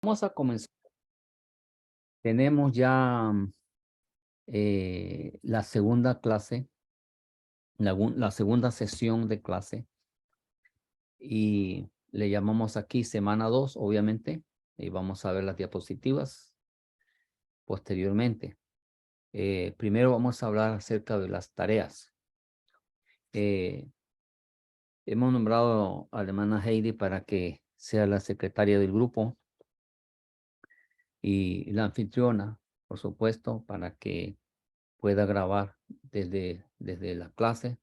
Vamos a comenzar. Tenemos ya la segunda clase, la segunda sesión de clase y le llamamos aquí semana 2, obviamente, y vamos a ver las diapositivas posteriormente. Primero vamos a hablar acerca de las tareas. Hemos nombrado a la hermana Heidi para que sea la secretaria del grupo y la anfitriona, por supuesto, para que pueda grabar desde la clase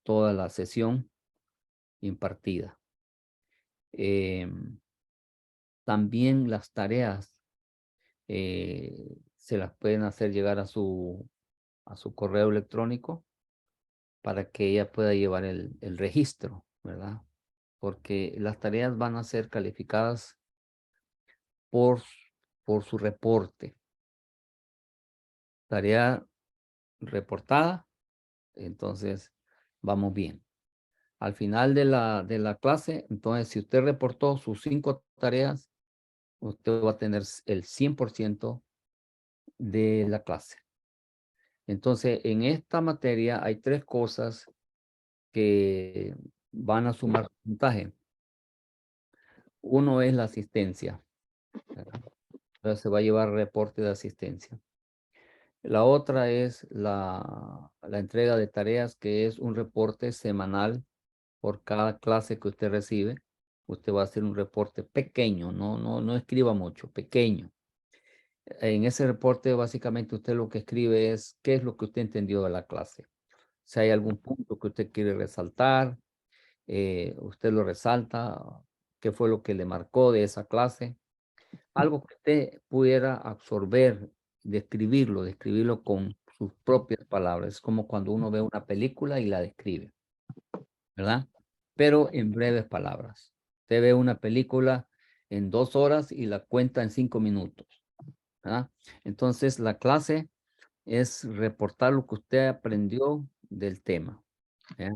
toda la sesión impartida. También las tareas se las pueden hacer llegar a su correo electrónico para que ella pueda llevar el registro, ¿verdad? Porque las tareas van a ser calificadas por, por su reporte. Tarea reportada, entonces vamos bien. Al final de la clase, entonces, si usted reportó sus 5 tareas, usted va a tener el 100% de la clase. Entonces, en esta materia hay 3 cosas que van a sumar puntaje. Uno es la asistencia, ¿verdad? Entonces, se va a llevar reporte de asistencia. La otra es la entrega de tareas, que es un reporte semanal por cada clase que usted recibe. Usted va a hacer un reporte pequeño, no escriba mucho, pequeño. En ese reporte, básicamente, usted lo que escribe es qué es lo que usted entendió de la clase. Si hay algún punto que usted quiere resaltar, usted lo resalta, qué fue lo que le marcó de esa clase. Algo que usted pudiera absorber, describirlo con sus propias palabras. Es como cuando uno ve una película y la describe, ¿verdad? Pero en breves palabras. Usted ve una película en 2 horas y la cuenta en 5 minutos, ¿verdad? Entonces, la clase es reportar lo que usted aprendió del tema, ¿ya?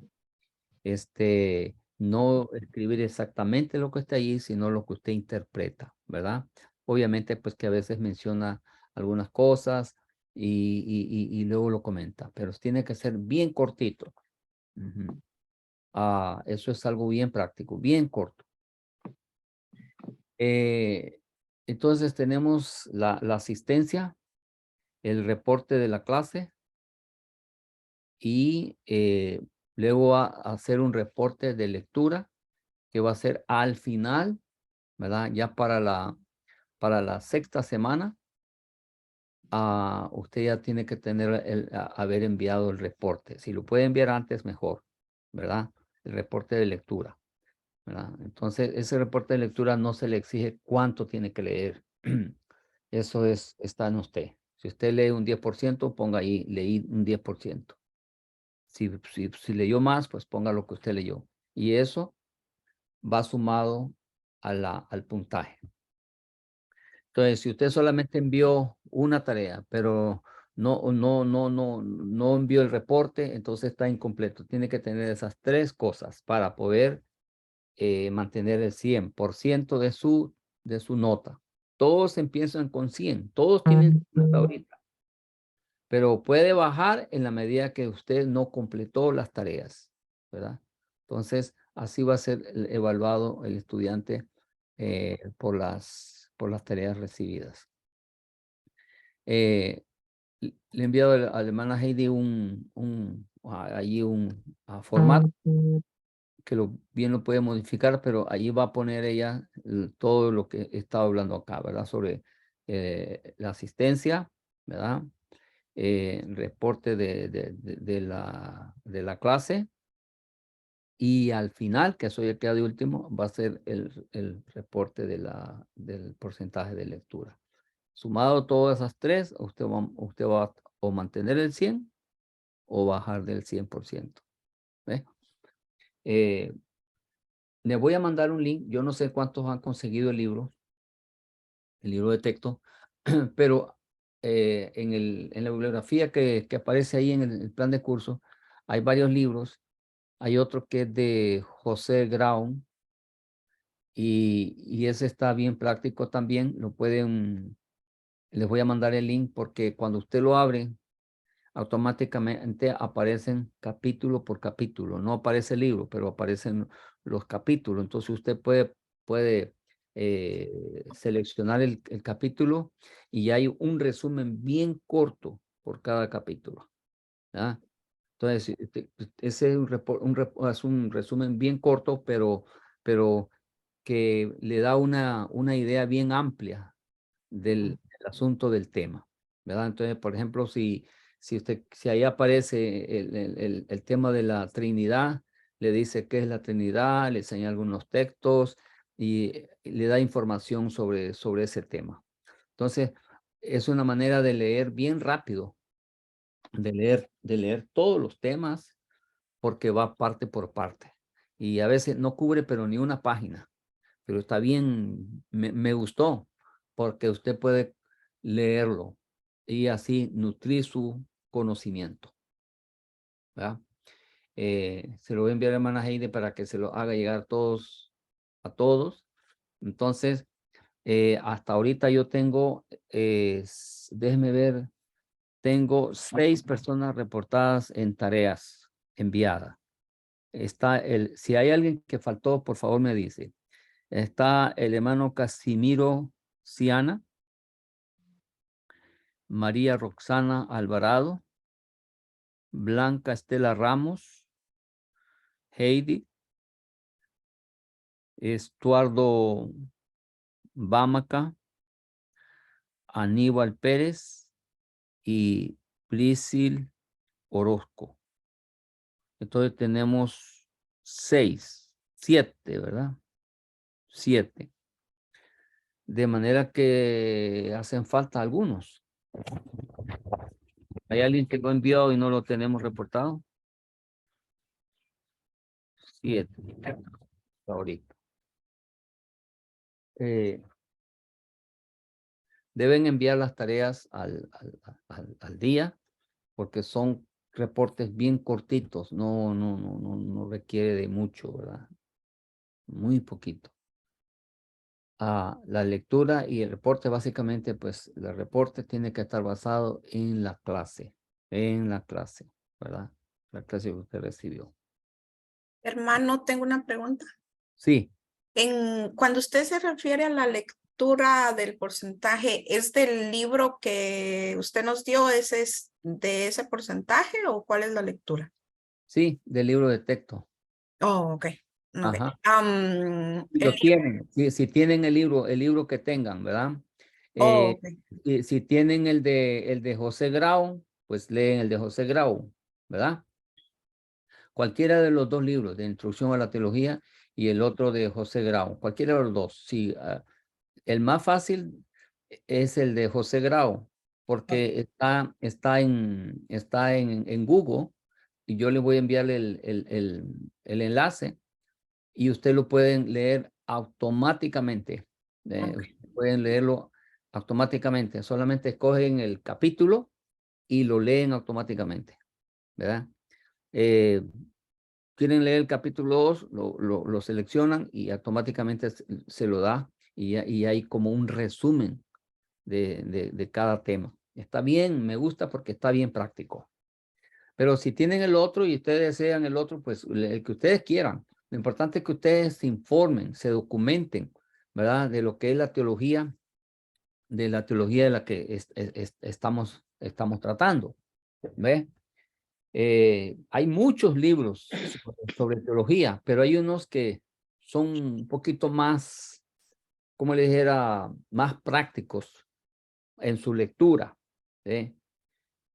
No escribir exactamente lo que está allí, sino lo que usted interpreta, ¿verdad? Obviamente, pues que a veces menciona algunas cosas y luego lo comenta, pero tiene que ser bien cortito. Ujú. Eso es algo bien práctico, bien corto. Entonces tenemos la asistencia, el reporte de la clase y luego va a hacer un reporte de lectura que va a ser al final, ¿verdad? Ya para la sexta semana, usted ya tiene que haber enviado el reporte. Si lo puede enviar antes, mejor, ¿verdad? El reporte de lectura, ¿verdad? Entonces, ese reporte de lectura no se le exige cuánto tiene que leer. Eso está en usted. Si usted lee un 10%, ponga ahí, leí un 10%. Si leyó más, pues ponga lo que usted leyó. Y eso va sumado al puntaje. Entonces, si usted solamente envió una tarea, pero no envió el reporte, entonces está incompleto. Tiene que tener esas 3 cosas para poder mantener el 100% de su nota. Todos empiezan con 100, todos tienen 100 hasta ahorita, pero puede bajar en la medida que usted no completó las tareas, ¿verdad? Entonces, así va a ser evaluado el estudiante por las tareas recibidas. Le he enviado a la hermana Heidi allí un formato que bien lo puede modificar, pero allí va a poner ella todo lo que he estado hablando acá, ¿verdad? Sobre la asistencia, ¿verdad? Reporte de la clase. Y al final, que eso ya queda de último, va a ser el reporte del porcentaje de lectura. Sumado todas esas 3, usted va o mantener el 100 o bajar del 100%. ¿Ve? Le voy a mandar un link. Yo no sé cuántos han conseguido el libro de texto, pero en la bibliografía que aparece ahí en el plan de curso, hay varios libros. Hay otro que es de José Grau, y ese está bien práctico también. Lo pueden, les voy a mandar el link porque cuando usted lo abre, automáticamente aparecen capítulo por capítulo. No aparece el libro, pero aparecen los capítulos. Entonces usted puede seleccionar el capítulo y hay un resumen bien corto por cada capítulo. ¿Ah? Entonces, ese es es un resumen bien corto, pero que le da una idea bien amplia del asunto del tema, ¿verdad? Entonces, por ejemplo, si ahí aparece el tema de la Trinidad, le dice qué es la Trinidad, le enseña algunos textos y le da información sobre ese tema. Entonces, es una manera de leer bien rápido, de leer todos los temas porque va parte por parte. Y a veces no cubre pero ni una página, pero está bien, me gustó, porque usted puede leerlo y así nutrir su conocimiento, ¿verdad? Se lo voy a enviar a hermana Heide para que se lo haga llegar a todos. Entonces, hasta ahorita yo tengo, déjeme ver, tengo 6 personas reportadas en tareas enviadas. Si hay alguien que faltó, por favor me dice. Está el hermano Casimiro Ciana, María Roxana Alvarado, Blanca Estela Ramos, Heidi, Estuardo Bámaca, Aníbal Pérez y Prisil Orozco. Entonces tenemos 7, ¿verdad? 7. De manera que hacen falta algunos. ¿Hay alguien que lo envió y no lo tenemos reportado? 7. Ahorita. Deben enviar las tareas al día porque son reportes bien cortitos. No requiere de mucho, ¿verdad? Muy poquito. La lectura y el reporte, básicamente, pues el reporte tiene que estar basado en la clase, ¿verdad? La clase que usted recibió. Hermano, tengo una pregunta. Sí, Cuando usted se refiere a la lectura del porcentaje, ¿es del libro que usted nos dio? ¿Ese es de ese porcentaje o cuál es la lectura? sí, del libro de texto. Oh, ok. Ok. Ajá. Si El lo tienen, si tienen el libro que tengan, ¿verdad? oh, Eh, ok. si tienen el de José Grau, pues leen el de José Grau, ¿verdad? Cualquiera de los 2 libros, de Introducción a la Teología y el otro de José Grau, cualquiera de los 2. Sí, el más fácil es el de José Grau, porque está en Google y yo le voy a enviar el enlace y usted lo pueden leer automáticamente. Ok. Pueden leerlo automáticamente. Solamente escogen el capítulo y lo leen automáticamente, ¿verdad? Quieren leer el capítulo 2, lo seleccionan y automáticamente se lo da y hay como un resumen de cada tema. Está bien, me gusta porque está bien práctico. Pero si tienen el otro y ustedes desean el otro, pues el que ustedes quieran. Lo importante es que ustedes se informen, se documenten, ¿verdad? De lo que es la teología, de la teología de la que estamos tratando. ¿Ve? Hay muchos libros sobre teología, pero hay unos que son un poquito más, como le dijera, más prácticos en su lectura. ¿Sí?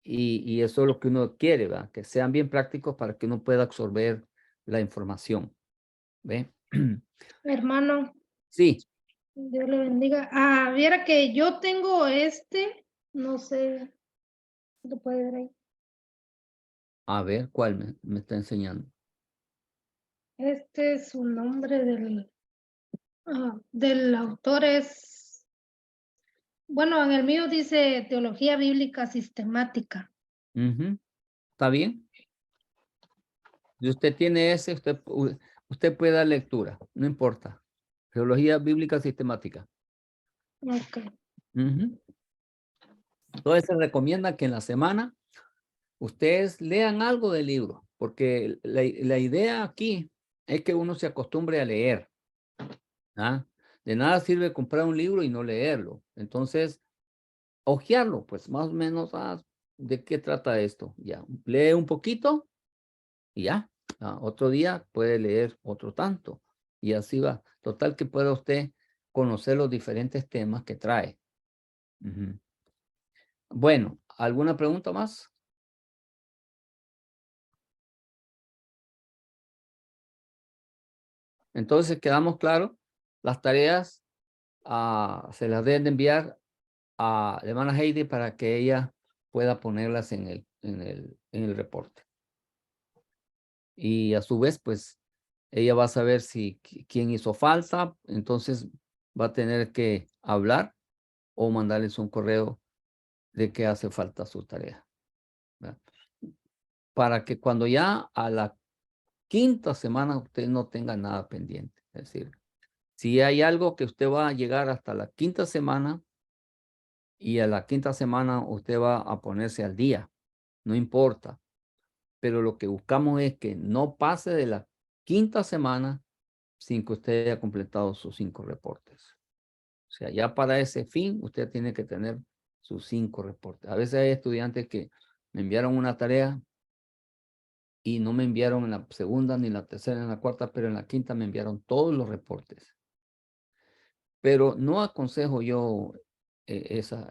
Y eso es lo que uno quiere, ¿verdad? Que sean bien prácticos para que uno pueda absorber la información. ¿Ve? Hermano, Sí, Dios le bendiga. Viera que yo tengo no sé, lo puede ver ahí. a ver cuál me está enseñando. Este es su nombre del autor bueno, en el mío dice Teología Bíblica Sistemática. Ujú. ¿Está bien? Si usted tiene ese, usted puede dar lectura, no importa. Geología bíblica sistemática. Ok. Ujú. Entonces se recomienda que en la semana ustedes lean algo del libro, porque la idea aquí es que uno se acostumbre a leer. ¿Ah? De nada sirve comprar un libro y no leerlo. Entonces, hojearlo, pues más o menos, ¿de qué trata esto? Ya, lee un poquito y ya. Otro día puede leer otro tanto. Y así va. Total que pueda usted conocer los diferentes temas que trae. Ujú. Bueno, ¿alguna pregunta más? Entonces, quedamos claros. Las tareas se las deben de enviar a la hermana Heidi para que ella pueda ponerlas en el reporte. Y a su vez, pues, ella va a saber quién hizo falta, entonces va a tener que hablar o mandarles un correo de que hace falta su tarea, ¿verdad? Para que cuando ya a la quinta semana usted no tenga nada pendiente. Es decir, si hay algo que usted va a llegar hasta la quinta semana y a la quinta semana usted va a ponerse al día, no importa. Pero lo que buscamos es que no pase de la quinta semana sin que usted haya completado sus 5 reportes. O sea, ya para ese fin, usted tiene que tener sus 5 reportes. A veces hay estudiantes que me enviaron una tarea y no me enviaron en la segunda, ni en la tercera, ni en la cuarta, pero en la quinta me enviaron todos los reportes. Pero no aconsejo yo esa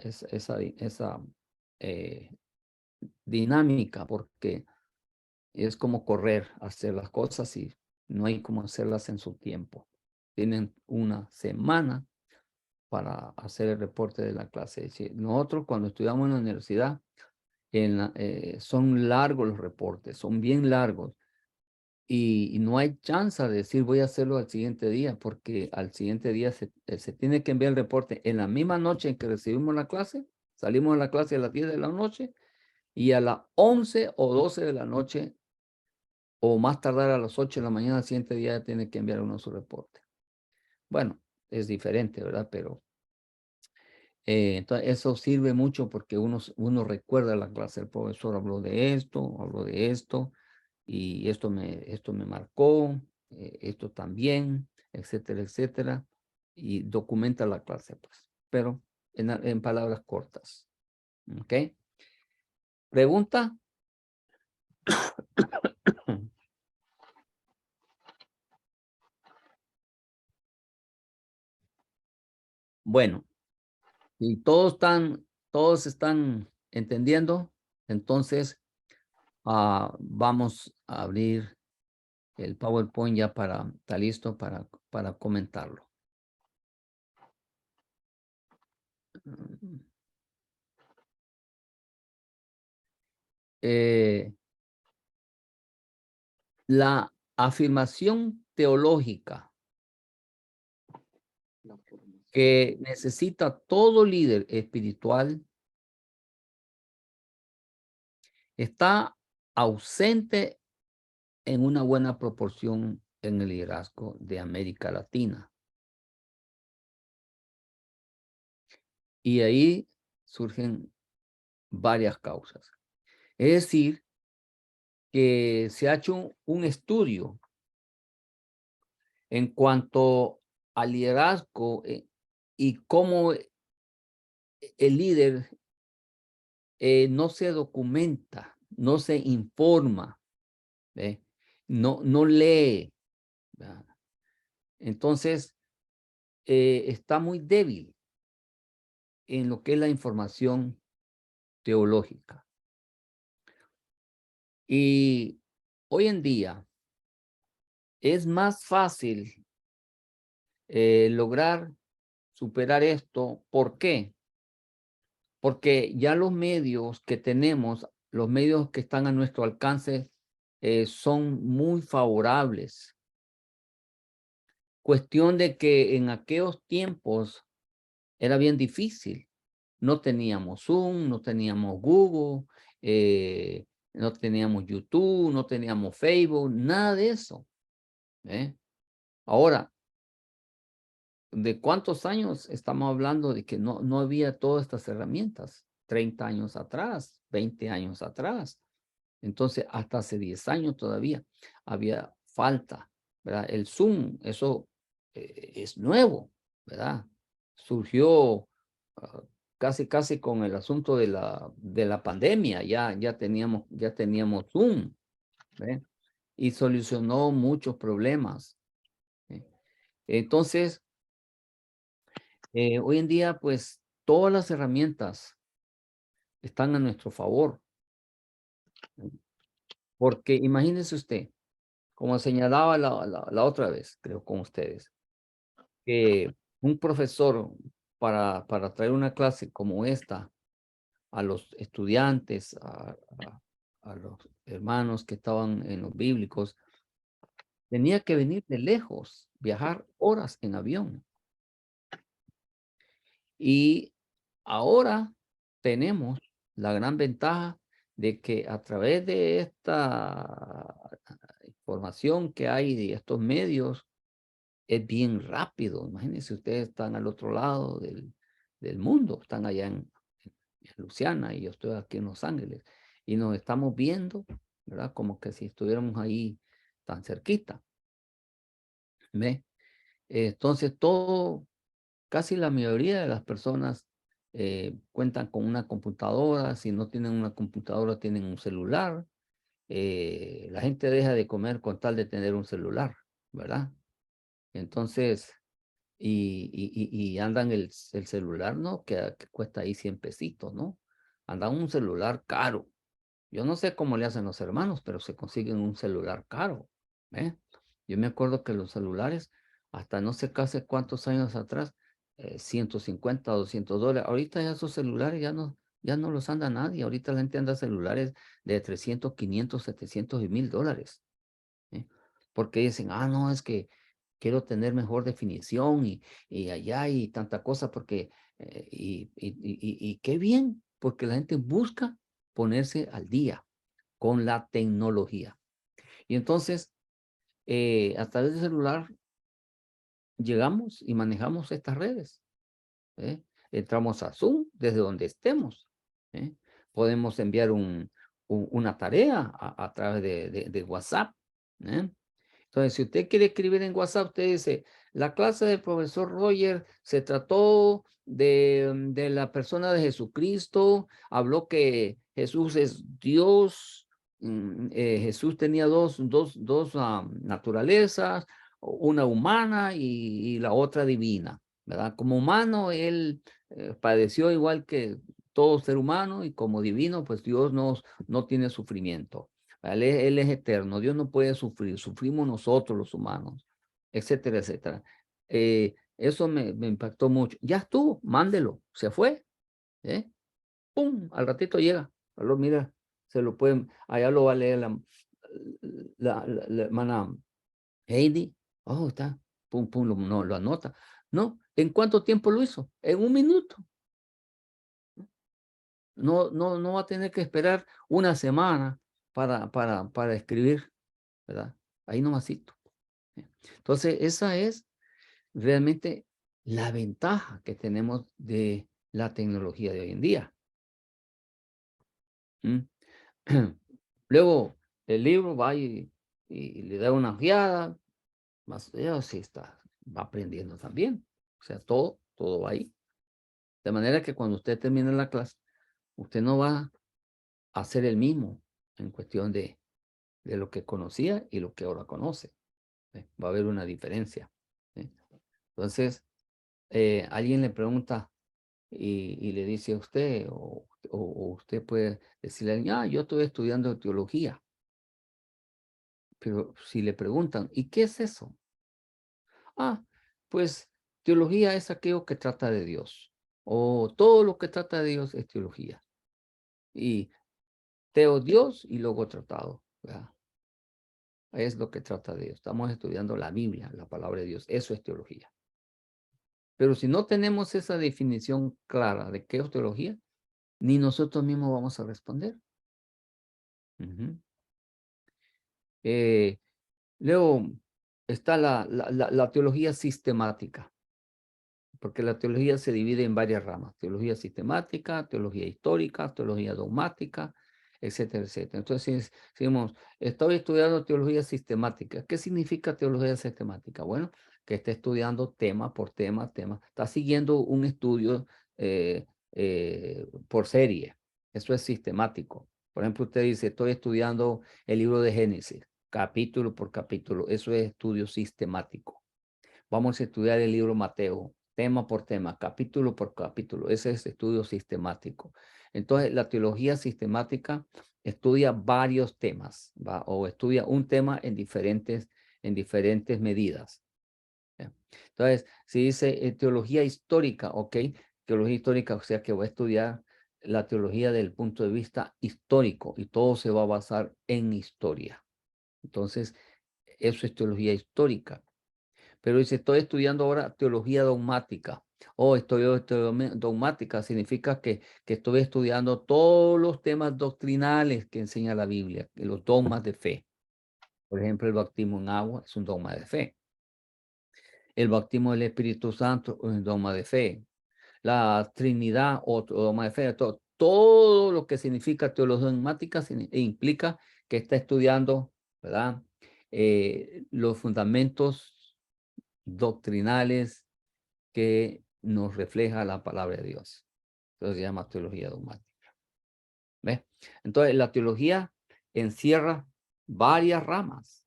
dinámica, porque es como correr, hacer las cosas y no hay como hacerlas en su tiempo. Tienen una semana para hacer el reporte de la clase. Nosotros cuando estudiamos en la universidad, son largos los reportes, son bien largos. Y no hay chance de decir voy a hacerlo al siguiente día, porque al siguiente día se tiene que enviar el reporte en la misma noche en que recibimos la clase. Salimos de la clase a las 10 de la noche y a las 11 o 12 de la noche o más tardar a las 8 de la mañana, al siguiente día ya tiene que enviar uno su reporte. Bueno, es diferente, ¿verdad? Pero entonces eso sirve mucho porque uno recuerda la clase, el profesor habló de esto, y esto me marcó, esto también, etcétera, etcétera, y documenta la clase, pues, pero en palabras cortas. ¿Ok? ¿Pregunta? Bueno, y todos están entendiendo, entonces vamos a abrir el PowerPoint ya está listo para comentarlo. La afirmación teológica que necesita todo líder espiritual está ausente en una buena proporción en el liderazgo de América Latina. Y ahí surgen varias causas. Es decir, que se ha hecho un estudio en cuanto al liderazgo y cómo el líder no se documenta, no se informa, ¿ve? No lee, ¿verdad? Entonces, está muy débil en lo que es la información teológica. Y hoy en día es más fácil lograr superar esto. ¿Por qué? Porque ya los medios que tenemos, los medios que están a nuestro alcance, son muy favorables. Cuestión de que en aquellos tiempos era bien difícil. No teníamos Zoom, no teníamos Google, no teníamos YouTube, no teníamos Facebook, nada de eso. Ahora, ¿de cuántos años estamos hablando de que no había todas estas herramientas? 30 años atrás, 20 años atrás. Entonces, hasta hace 10 años todavía había falta, ¿verdad? El Zoom, eso es nuevo, ¿verdad? Surgió casi con el asunto de la pandemia, ya teníamos Zoom, ¿ve? Y solucionó muchos problemas. ¿Ve? Entonces, hoy en día, pues, todas las herramientas están a nuestro favor, ¿ve? Porque imagínense usted, como señalaba la otra vez, creo, con ustedes, que un profesor para traer una clase como esta a los estudiantes, a los hermanos que estaban en los bíblicos, tenía que venir de lejos, viajar horas en avión. Y ahora tenemos la gran ventaja de que a través de esta información que hay de estos medios, es bien rápido. Imagínense, ustedes están al otro lado del mundo, están allá en Luciana y yo estoy aquí en Los Ángeles y nos estamos viendo, ¿verdad? Como que si estuviéramos ahí tan cerquita, ¿ve? Entonces, casi la mayoría de las personas cuentan con una computadora. Si no tienen una computadora, tienen un celular. La gente deja de comer con tal de tener un celular, ¿verdad? Entonces, y andan el celular, ¿no? Que cuesta ahí 100 pesitos, ¿no? Andan un celular caro. Yo no sé cómo le hacen los hermanos, pero se consiguen un celular caro, ¿eh? Yo me acuerdo que los celulares, hasta no sé casi cuántos años atrás, 150 $200. Ahorita ya esos celulares ya no los anda nadie. Ahorita la gente anda celulares de 300, 500, 700 y $1000. ¿Eh? Porque dicen, no, es que quiero tener mejor definición y allá y tanta cosa, porque, y qué bien, porque la gente busca ponerse al día con la tecnología. Y entonces, a través del celular, llegamos y manejamos estas redes. ¿Eh? Entramos a Zoom desde donde estemos. ¿Eh? Podemos enviar una tarea a través de WhatsApp. ¿Eh? Entonces, si usted quiere escribir en WhatsApp, usted dice, la clase del profesor Roger se trató de la persona de Jesucristo, habló que Jesús es Dios, Jesús tenía dos naturalezas, una humana y la otra divina, ¿verdad? Como humano, él padeció igual que todo ser humano, y como divino, pues Dios no tiene sufrimiento. Él es eterno, Dios no puede sufrir, sufrimos nosotros los humanos, etcétera, etcétera. Eso me impactó mucho. Ya estuvo, mándelo, se fue. ¡Pum! Al ratito llega. Mira, se lo pueden, allá lo va a leer la hermana Heidi. Oh, está, pum, pum, no, lo anota. No, ¿en cuánto tiempo lo hizo? En 1 minuto. No va a tener que esperar una semana para escribir, ¿verdad? Ahí nomasito. Entonces, esa es realmente la ventaja que tenemos de la tecnología de hoy en día. ¿Mm? Luego, el libro va y le da una guiada, más ella sí va aprendiendo también. O sea, todo va ahí. De manera que cuando usted termine la clase, usted no va a ser el mismo en cuestión de lo que conocía y lo que ahora conoce. Va a haber una diferencia. Entonces, alguien le pregunta y le dice a usted, o usted puede decirle, yo estoy estudiando teología. Pero si le preguntan, ¿y qué es eso? Pues teología es aquello que trata de Dios. O todo lo que trata de Dios es teología. Y teo Dios y luego tratado, ¿verdad? Es lo que trata de Dios. Estamos estudiando la Biblia, la palabra de Dios. Eso es teología. Pero si no tenemos esa definición clara de qué es teología, ni nosotros mismos vamos a responder. Luego está la teología sistemática. porque la teología se divide en varias ramas: teología sistemática, teología histórica, teología dogmática, etcétera, etcétera. Entonces, si decimos, estoy estudiando teología sistemática. ¿Qué significa teología sistemática? Bueno, que está estudiando tema por tema, está siguiendo un estudio por serie. Eso es sistemático. Por ejemplo, usted dice, estoy estudiando el libro de Génesis, capítulo por capítulo. Eso es estudio sistemático. Vamos a estudiar el libro Mateo, tema por tema, capítulo por capítulo. Ese es estudio sistemático. Entonces, la teología sistemática estudia varios temas, ¿va? O estudia un tema en diferentes medidas. ¿Ya? Entonces, si dice teología histórica, ok, teología histórica, o sea que voy a estudiar la teología desde el punto de vista histórico y todo se va a basar en historia. Entonces, eso es teología histórica. Pero dice, estoy estudiando ahora teología dogmática. Dogmática significa que estoy estudiando todos los temas doctrinales que enseña la Biblia, los dogmas de fe. Por ejemplo, el bautismo en agua es un dogma de fe. El bautismo del Espíritu Santo es un dogma de fe. La Trinidad, otro dogma de fe. Todo lo que significa teología dogmática implica que está estudiando, ¿verdad? Los fundamentos doctrinales que nos refleja la palabra de Dios. Entonces se llama teología dogmática. ¿Ves? Entonces la teología encierra varias ramas.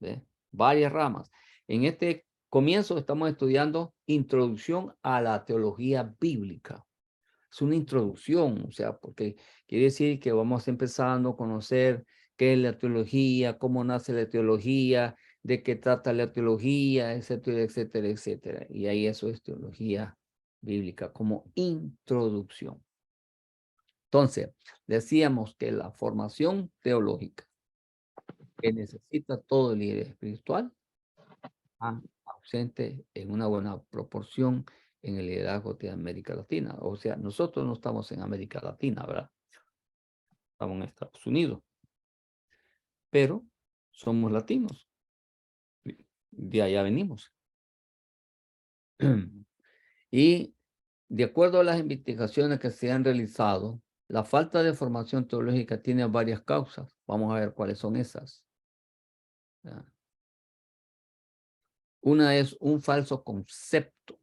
¿Ves? Varias ramas. En este comienzo estamos estudiando introducción a la teología bíblica. Es una introducción, o sea, porque quiere decir que vamos empezando a conocer qué es la teología, cómo nace la teología, de qué trata la teología, etcétera, etcétera, etcétera. Y ahí eso es teología bíblica como introducción. Entonces, decíamos que la formación teológica que necesita todo el líder espiritual está ausente en una buena proporción en el liderazgo de América Latina. O sea, nosotros no estamos en América Latina, ¿verdad? Estamos en Estados Unidos, pero somos latinos. De allá venimos. Y de acuerdo a las investigaciones que se han realizado, la falta de formación teológica tiene varias causas. Vamos a ver cuáles son esas. ¿Ya? Una es un falso concepto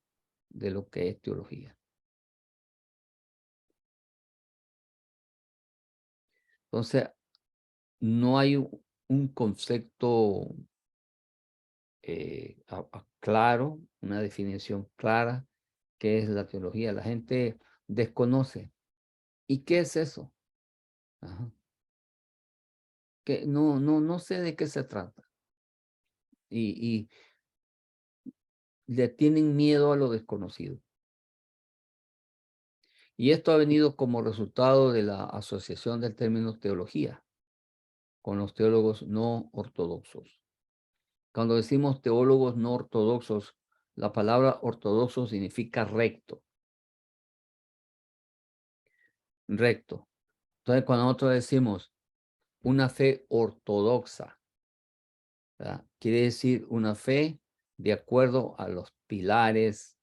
de lo que es teología. Entonces, no hay un concepto claro, una definición clara qué es la teología. La gente desconoce. ¿Y qué es eso? Ajá. Que no sé de qué se trata. Y le tienen miedo a lo desconocido. Y esto ha venido como resultado de la asociación del término teología con los teólogos no ortodoxos. Cuando decimos teólogos no ortodoxos, la palabra ortodoxo significa recto. Recto. Entonces, cuando nosotros decimos una fe ortodoxa, ¿verdad? Quiere decir una fe de acuerdo a los pilares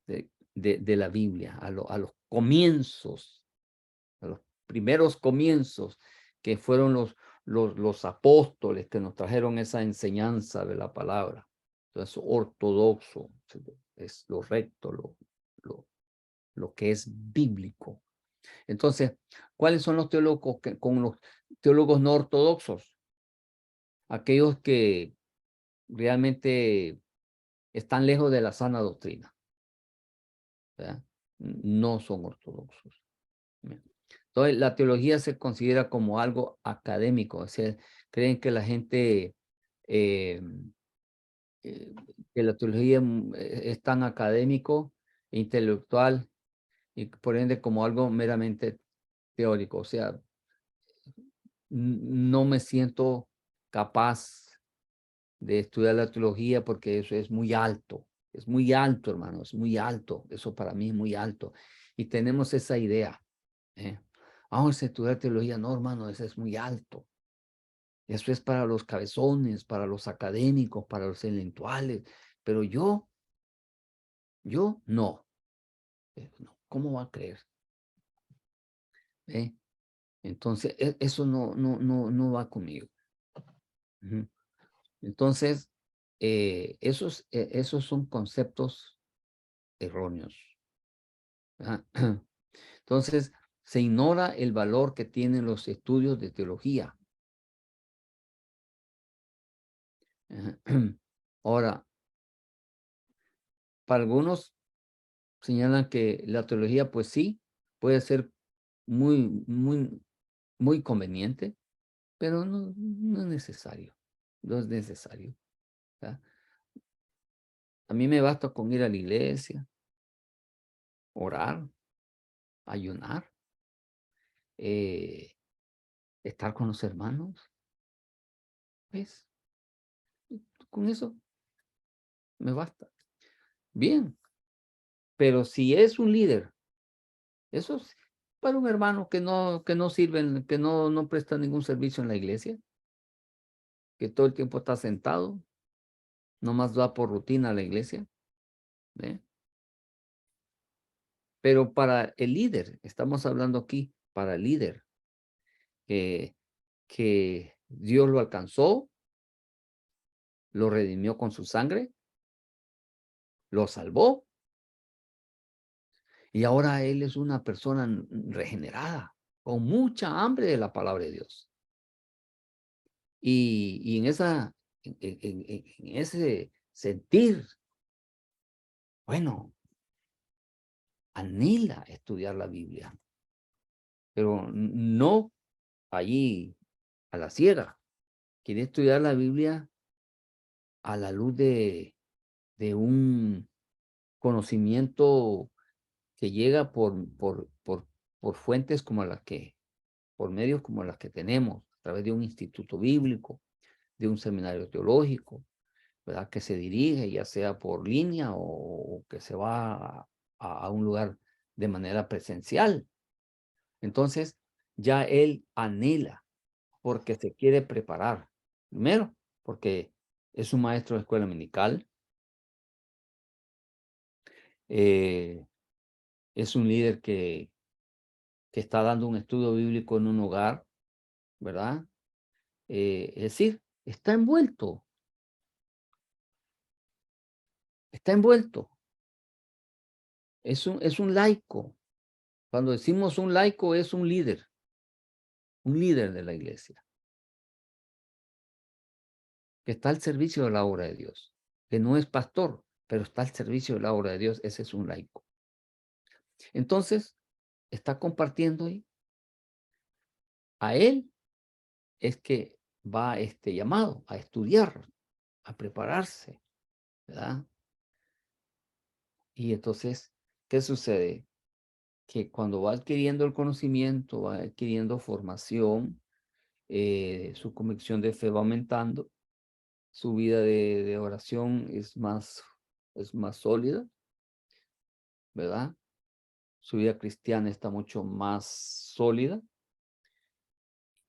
de la Biblia, a los comienzos, a los primeros comienzos que fueron los apóstoles que nos trajeron esa enseñanza de la palabra. Entonces, ortodoxo es lo recto, lo que es bíblico. Entonces, ¿cuáles son los teólogos con los teólogos no ortodoxos? Aquellos que realmente están lejos de la sana doctrina, ¿verdad? No son ortodoxos. Entonces, la teología se considera como algo académico, o sea, creen que la gente, eh, que la teología es tan académico, e intelectual, y por ende como algo meramente teórico, o sea, no me siento capaz de estudiar la teología porque eso es muy alto, hermano, es muy alto, eso para mí es muy alto. Y tenemos esa idea, vamos a estudiar teología, no, hermano, eso es muy alto. Eso es para los cabezones, para los académicos, para los intelectuales, pero yo Yo no. No, ¿cómo va a creer? ¿Ve? Entonces, eso no va conmigo. Ujú. Entonces, esos son conceptos erróneos. ¿Verdad? Entonces, se ignora el valor que tienen los estudios de teología. Ahora, para algunos señalan que la teología, pues sí, puede ser muy conveniente, pero no es necesario. No es necesario. ¿Verdad? A mí me basta con ir a la iglesia, orar, ayunar, estar con los hermanos. ¿Ves? Con eso me basta. Bien, pero si es un líder, eso es para un hermano que no sirve, que no presta ningún servicio en la iglesia, que todo el tiempo está sentado, nomás va por rutina a la iglesia. ¿Ve? Pero para el líder, estamos hablando aquí, para el líder, que Dios lo alcanzó, lo redimió con su sangre, lo salvó, y ahora él es una persona regenerada, con mucha hambre de la palabra de Dios. Y en ese sentir, bueno, anhela estudiar la Biblia, pero no allí a la ciega. Quiere estudiar la Biblia a la luz de un conocimiento que llega por fuentes como las que, por medios como las que tenemos, a través de un instituto bíblico, de un seminario teológico, ¿verdad? Que se dirige ya sea por línea o que se va a un lugar de manera presencial. Entonces, ya él anhela porque se quiere preparar. Primero, porque es un maestro de escuela dominical, es un líder que está dando un estudio bíblico en un hogar, ¿verdad? Es decir, está envuelto. Está envuelto. Es un laico. Cuando decimos un laico, es un líder de la iglesia, que está al servicio de la obra de Dios, que no es pastor, pero está al servicio de la obra de Dios. Ese es un laico. Entonces, está compartiendo ahí. A él es que va este llamado a estudiar, a prepararse, ¿verdad? Y entonces, ¿qué sucede? Que cuando va adquiriendo el conocimiento, va adquiriendo formación, su convicción de fe va aumentando, su vida de oración es más sólida, ¿verdad? Su vida cristiana está mucho más sólida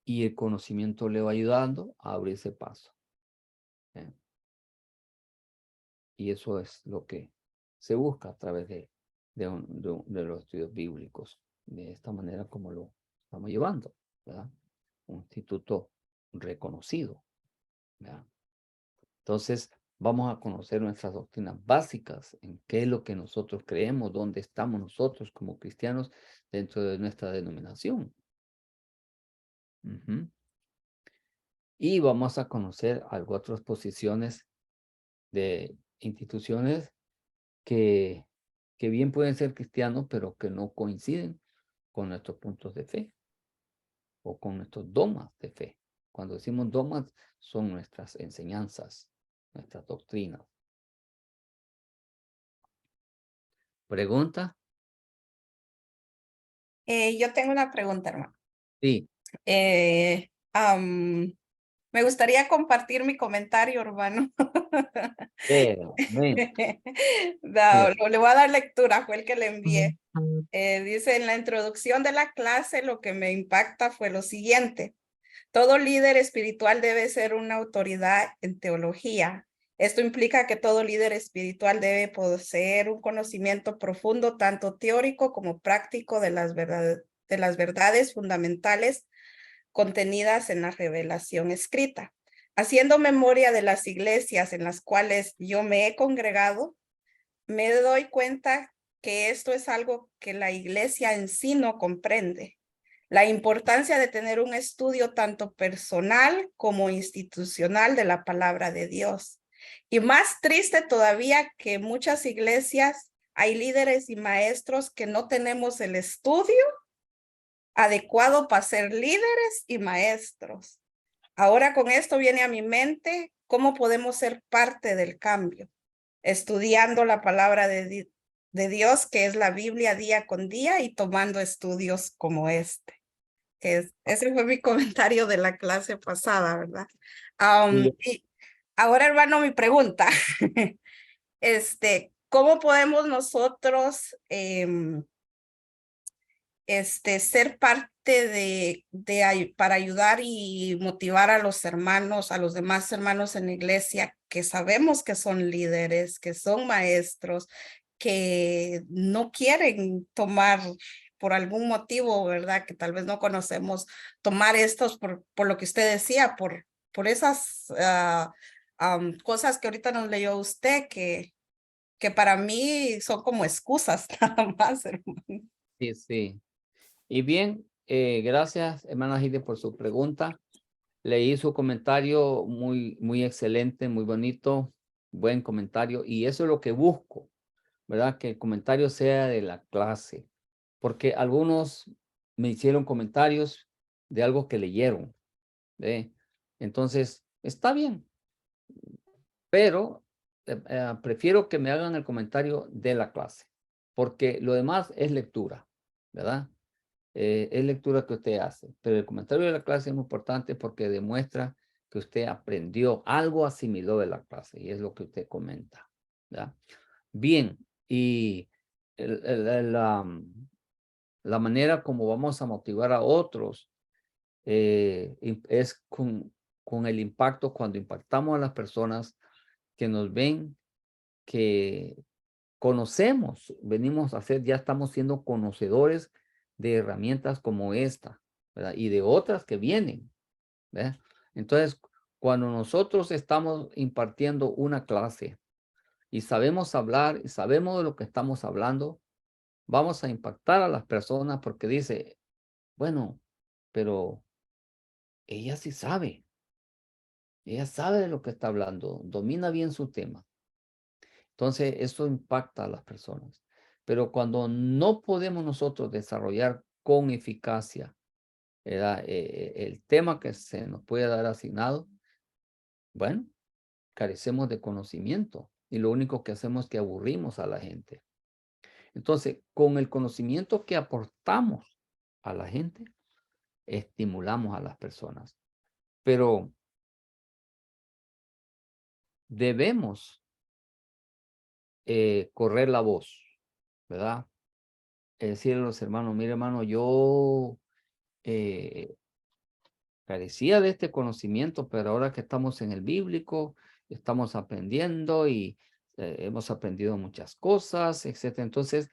y el conocimiento le va ayudando a abrirse paso. ¿Eh? Y eso es lo que se busca a través de los estudios bíblicos, de esta manera como lo estamos llevando, ¿verdad? Un instituto reconocido, ¿verdad? Entonces, vamos a conocer nuestras doctrinas básicas, en qué es lo que nosotros creemos, dónde estamos nosotros como cristianos dentro de nuestra denominación. Ujú. Y vamos a conocer otras posiciones de instituciones que bien pueden ser cristianos, pero que no coinciden con nuestros puntos de fe o con nuestros dogmas de fe. Cuando decimos dogmas, son nuestras enseñanzas, nuestras doctrinas. ¿Pregunta? Yo tengo una pregunta, hermano. Sí. Me gustaría compartir mi comentario, hermano. Amén. Le voy a dar lectura, fue el que le envié. Dice, en la introducción de la clase, lo que me impacta fue lo siguiente. Todo líder espiritual debe ser una autoridad en teología, Esto implica que todo líder espiritual debe poseer un conocimiento profundo, tanto teórico como práctico, de las verdades fundamentales contenidas en la revelación escrita. Haciendo memoria de las iglesias en las cuales yo me he congregado, me doy cuenta que esto es algo que la iglesia en sí no comprende. La importancia de tener un estudio tanto personal como institucional de la palabra de Dios. Y más triste todavía que muchas iglesias hay líderes y maestros que no tenemos el estudio adecuado para ser líderes y maestros. Ahora con esto viene a mi mente cómo podemos ser parte del cambio, estudiando la palabra de Dios, que es la Biblia día con día, y tomando estudios como este. Ese fue mi comentario de la clase pasada, ¿verdad? Y ahora, hermano, mi pregunta. ¿Cómo podemos nosotros ser parte para ayudar y motivar a los hermanos, a los demás hermanos en la iglesia que sabemos que son líderes, que son maestros, que no quieren tomar por algún motivo, ¿verdad? Que tal vez no conocemos, tomar estos por lo que usted decía, por esas cosas que ahorita nos leyó usted, que para mí son como excusas nada más, hermano. Sí, sí. Y bien, gracias, hermana Gide, por su pregunta. Leí su comentario muy excelente, muy bonito, buen comentario. Y eso es lo que busco, ¿verdad? Que el comentario sea de la clase. Porque algunos me hicieron comentarios de algo que leyeron, ¿ve? Entonces, está bien. Pero prefiero que me hagan el comentario de la clase. Porque lo demás es lectura, ¿verdad? Es lectura que usted hace, pero el comentario de la clase es muy importante porque demuestra que usted aprendió algo, asimiló de la clase, y es lo que usted comenta, ¿verdad? Bien, y la manera como vamos a motivar a otros es con el impacto, cuando impactamos a las personas que nos ven, que conocemos, venimos a ser, ya estamos siendo conocedores de herramientas como esta, ¿verdad? Y de otras que vienen, ¿verdad? Entonces, cuando nosotros estamos impartiendo una clase y sabemos hablar y sabemos de lo que estamos hablando, vamos a impactar a las personas porque dice, bueno, pero ella sí sabe, ella sabe de lo que está hablando, domina bien su tema. Entonces, eso impacta a las personas. Pero cuando no podemos nosotros desarrollar con eficacia el tema que se nos puede dar asignado, bueno, carecemos de conocimiento y lo único que hacemos es que aburrimos a la gente. Entonces, con el conocimiento que aportamos a la gente, estimulamos a las personas. Pero debemos correr la voz, ¿verdad? Decirle a los hermanos, mire hermano, yo carecía de este conocimiento, pero ahora que estamos en el bíblico, estamos aprendiendo y hemos aprendido muchas cosas, etcétera. Entonces,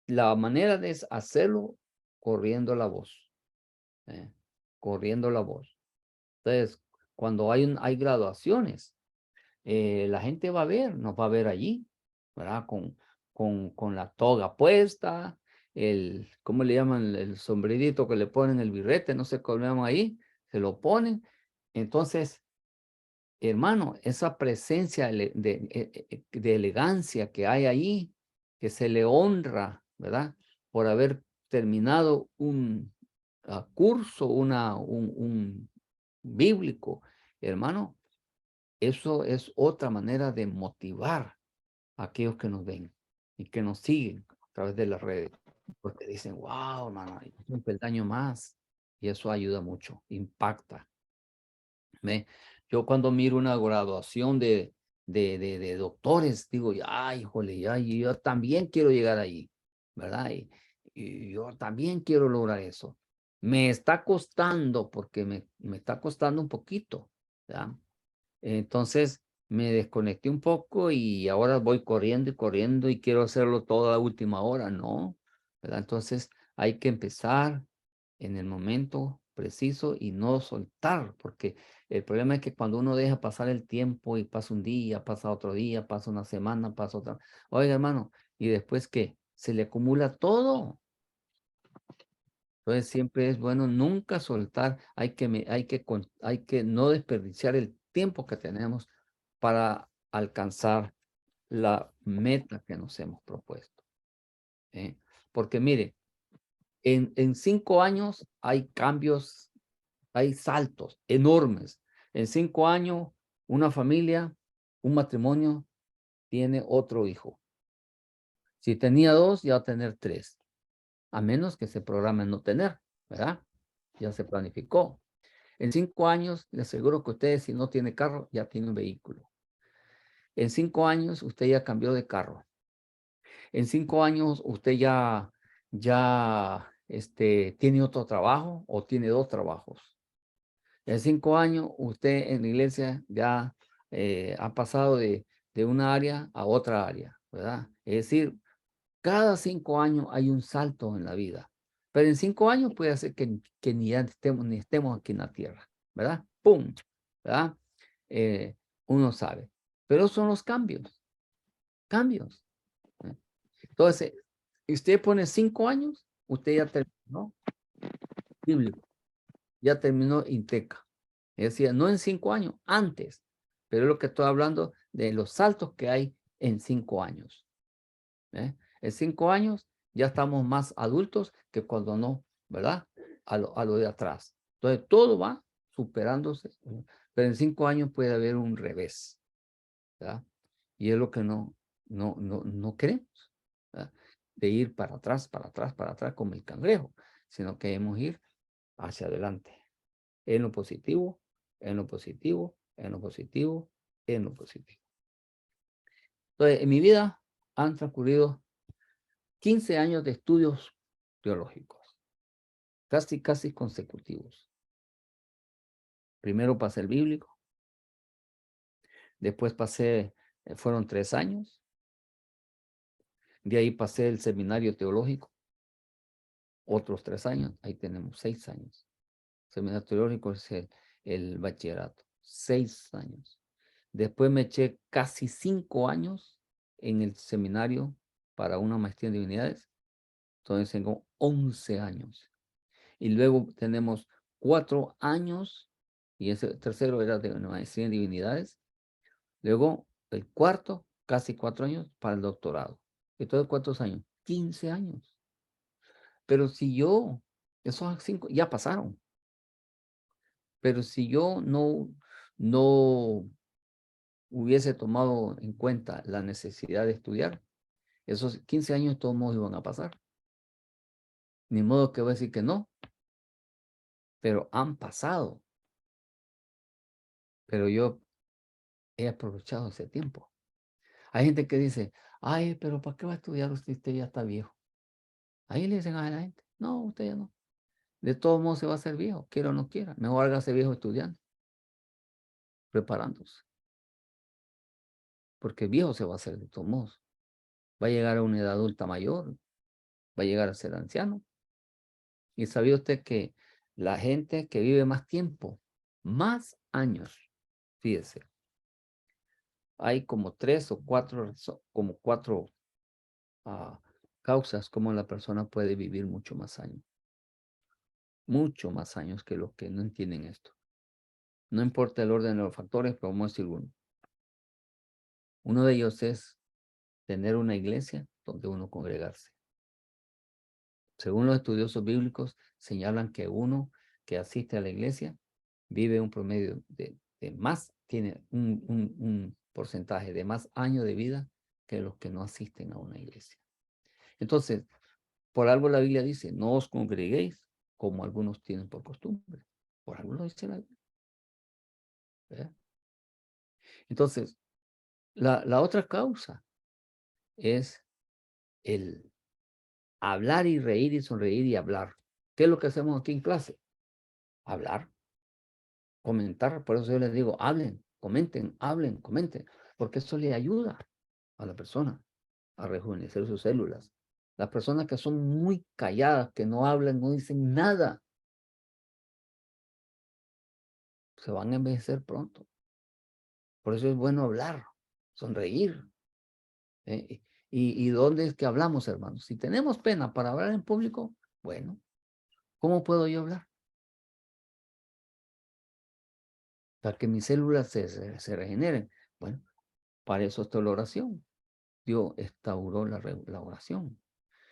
la manera de hacerlo corriendo la voz, corriendo la voz. Entonces, cuando hay graduaciones, la gente va a ver, nos va a ver allí, ¿verdad? Con la toga puesta, ¿cómo le llaman? El sombrerito que le ponen, el birrete, no sé cómo le llaman ahí, se lo ponen. Entonces, hermano, esa presencia de elegancia que hay ahí, que se le honra, ¿verdad? Por haber terminado un curso, un bíblico, hermano, eso es otra manera de motivar a aquellos que nos ven y que nos siguen a través de las redes, porque dicen, wow, hermano, hay un peldaño más, y eso ayuda mucho, impacta. ¿Ve? Yo cuando miro una graduación de doctores, digo, ay, híjole, ya, yo también quiero llegar ahí, ¿verdad? Y yo también quiero lograr eso. Me está costando porque me está costando un poquito, ¿verdad? Entonces, me desconecté un poco y ahora voy corriendo y corriendo y quiero hacerlo toda la última hora, ¿no? ¿Verdad? Entonces hay que empezar en el momento preciso y no soltar, porque el problema es que cuando uno deja pasar el tiempo y pasa un día, pasa otro día, pasa una semana, pasa otra, oiga hermano, y después que se le acumula todo. Entonces siempre es bueno nunca soltar, hay que no desperdiciar el tiempo que tenemos para alcanzar la meta que nos hemos propuesto. ¿Eh? Porque mire, en 5 años hay cambios, hay saltos enormes. En 5 años, una familia, un matrimonio tiene otro hijo. Si tenía 2, ya va a tener 3. A menos que se programe no tener, ¿verdad? Ya se planificó. En 5 años, le aseguro que usted, si no tiene carro, ya tiene un vehículo. En 5 años, usted ya cambió de carro. En 5 años, usted tiene otro trabajo o tiene 2 trabajos. En 5 años, usted en la iglesia ya ha pasado de una área a otra área, ¿verdad? Es decir, cada 5 años hay un salto en la vida. Pero en 5 años puede ser que ni estemos aquí en la tierra, ¿verdad? ¡Pum! ¿Verdad? Uno sabe. Pero son los cambios. Cambios. ¿Eh? Entonces, si usted pone 5 años, usted ya terminó bíblico, ya terminó Inteca. Es decir, no en 5 años, antes. Pero es lo que estoy hablando de los saltos que hay en 5 años. ¿Eh? En 5 años ya estamos más adultos que cuando no, ¿verdad? A lo de atrás. Entonces, todo va superándose, pero en 5 años puede haber un revés, ¿verdad? Y es lo que no queremos, ¿verdad? De ir para atrás, para atrás, para atrás como el cangrejo, sino que debemos ir hacia adelante, en lo positivo, en lo positivo, en lo positivo, en lo positivo. Entonces, en mi vida han transcurrido 15 años de estudios teológicos, casi consecutivos. Primero pasé el bíblico, después fueron 3 años, de ahí pasé el seminario teológico, otros 3 años, ahí tenemos 6 años. Seminario teológico es el bachillerato, 6 años. Después me eché casi 5 años en el seminario para una maestría en divinidades, entonces tengo 11 años. Y luego tenemos 4 años, y ese tercero era de una maestría en divinidades. Luego el cuarto, casi 4 años, para el doctorado. Entonces, ¿cuántos años? 15 años. Pero si yo, esos 5 ya pasaron. Pero si yo no hubiese tomado en cuenta la necesidad de estudiar, esos 15 años todos modos iban a pasar. Ni modo que voy a decir que no, pero han pasado. Pero yo he aprovechado ese tiempo. Hay gente que dice, ay, pero ¿para qué va a estudiar usted? Usted ya está viejo. Ahí le dicen a la gente, no, usted ya no. De todos modos se va a hacer viejo, quiera o no quiera. Mejor hágase viejo estudiando, preparándose. Porque viejo se va a hacer de todos modos. Va a llegar a una edad adulta mayor, va a llegar a ser anciano. Y sabía usted que la gente que vive más tiempo, más años, fíjese, hay como 3 o 4, como 4 causas como la persona puede vivir mucho más años. Mucho más años que los que no entienden esto. No importa el orden de los factores, pero vamos a decir uno. Uno de ellos es tener una iglesia donde uno congregarse. Según los estudiosos bíblicos, señalan que uno que asiste a la iglesia vive un promedio de más, tiene un porcentaje de más años de vida que los que no asisten a una iglesia. Entonces, por algo la Biblia dice, no os congreguéis como algunos tienen por costumbre. Por algo lo dice la Biblia. ¿Verdad? Entonces, la otra causa es el hablar y reír y sonreír y hablar. ¿Qué es lo que hacemos aquí en clase? Hablar, comentar. Por eso yo les digo, hablen, comenten, hablen, comenten, porque eso le ayuda a la persona a rejuvenecer sus células. Las personas que son muy calladas, que no hablan, no dicen nada, se van a envejecer pronto. Por eso es bueno hablar, sonreír. ¿Y dónde es que hablamos, hermanos? Si tenemos pena para hablar en público, bueno, ¿cómo puedo yo hablar? Para que mis células se regeneren. Bueno, para eso está la oración. Dios instauró la oración.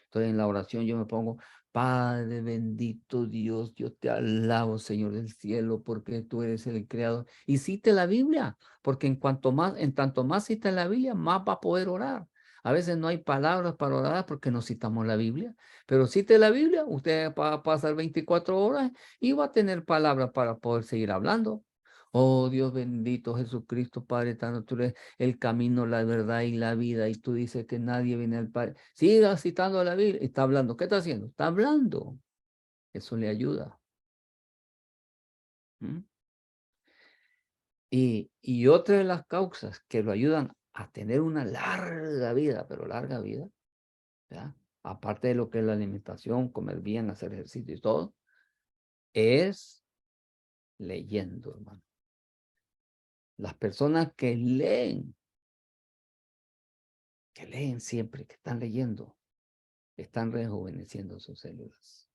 Entonces en la oración yo me pongo, Padre bendito Dios, yo te alabo, Señor del cielo, porque tú eres el creador. Y cite la Biblia, porque en tanto más cita la Biblia, más va a poder orar. A veces no hay palabras para orar porque no citamos la Biblia, pero cite la Biblia, usted va a pasar 24 horas y va a tener palabras para poder seguir hablando. Oh Dios bendito Jesucristo, Padre eterno, tú eres el camino, la verdad y la vida. Y tú dices que nadie viene al Padre. Siga citando la Biblia. Está hablando. ¿Qué está haciendo? Está hablando. Eso le ayuda. ¿Mm? Y otra de las causas que lo ayudan a tener una larga vida, pero larga vida, ¿ya? Aparte de lo que es la alimentación, comer bien, hacer ejercicio y todo, es leyendo, hermano. Las personas que leen siempre, que están rejuveneciendo sus células.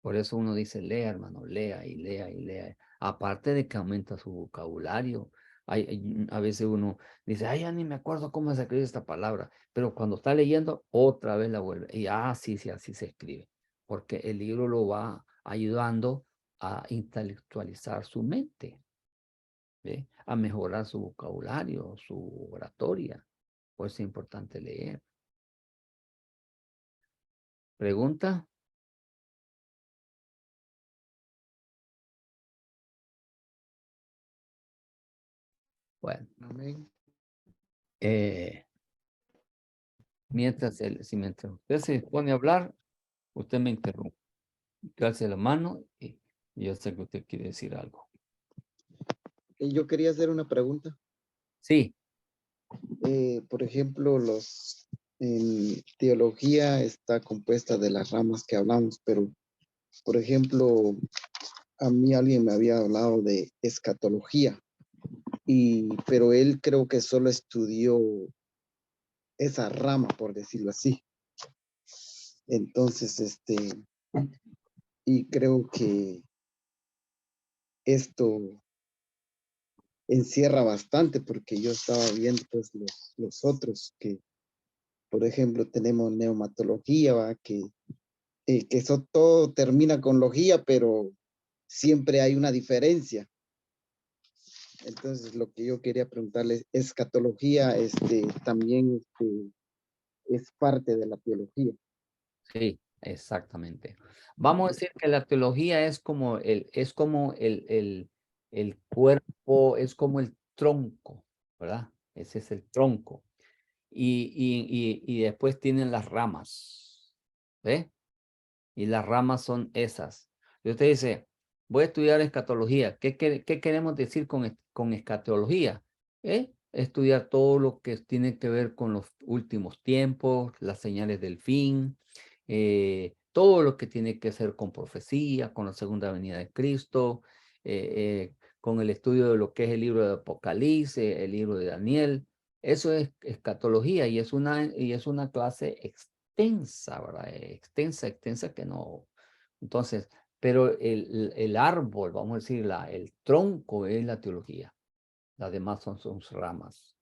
Por eso uno dice, lea, hermano, lea y lea y lea. Aparte de que aumenta su vocabulario. A veces uno dice, ay, ya ni me acuerdo cómo se escribe esta palabra. Pero cuando está leyendo, otra vez la vuelve. Y sí, sí, así se escribe. Porque el libro lo va ayudando a intelectualizar su mente, ¿ve? A mejorar su vocabulario, su oratoria. Por eso es importante leer. ¿Pregunta? Bueno. Amén. Mientras usted se pone a hablar, usted me interrumpe. Yo alce la mano y yo sé que usted quiere decir algo. Y yo quería hacer una pregunta. Sí, Por ejemplo, en teología está compuesta de las ramas que hablamos, pero, por ejemplo, a mí alguien me había hablado de escatología, pero él creo que solo estudió esa rama, por decirlo así. Entonces, y creo que esto encierra bastante porque yo estaba viendo pues los otros que, por ejemplo, tenemos neumatología, ¿va? Que eso todo termina con logía, pero siempre hay una diferencia. Entonces, lo que yo quería preguntarles, escatología, también, es parte de la teología. sí, exactamente. Vamos a decir que la teología es como el cuerpo, es como el tronco, ¿verdad? Ese es el tronco. Y después tienen las ramas, ¿ve? Y las ramas son esas. Y usted dice, voy a estudiar escatología. ¿Qué queremos decir con escatología? Estudiar todo lo que tiene que ver con los últimos tiempos, las señales del fin, todo lo que tiene que ver con profecía, con la segunda venida de Cristo, con el estudio de lo que es el libro de Apocalipsis, el libro de Daniel. Eso es escatología y es una clase extensa, ¿verdad? Extensa que no. Entonces, pero el árbol, vamos a decir, el tronco es la teología. Las demás son sus ramas,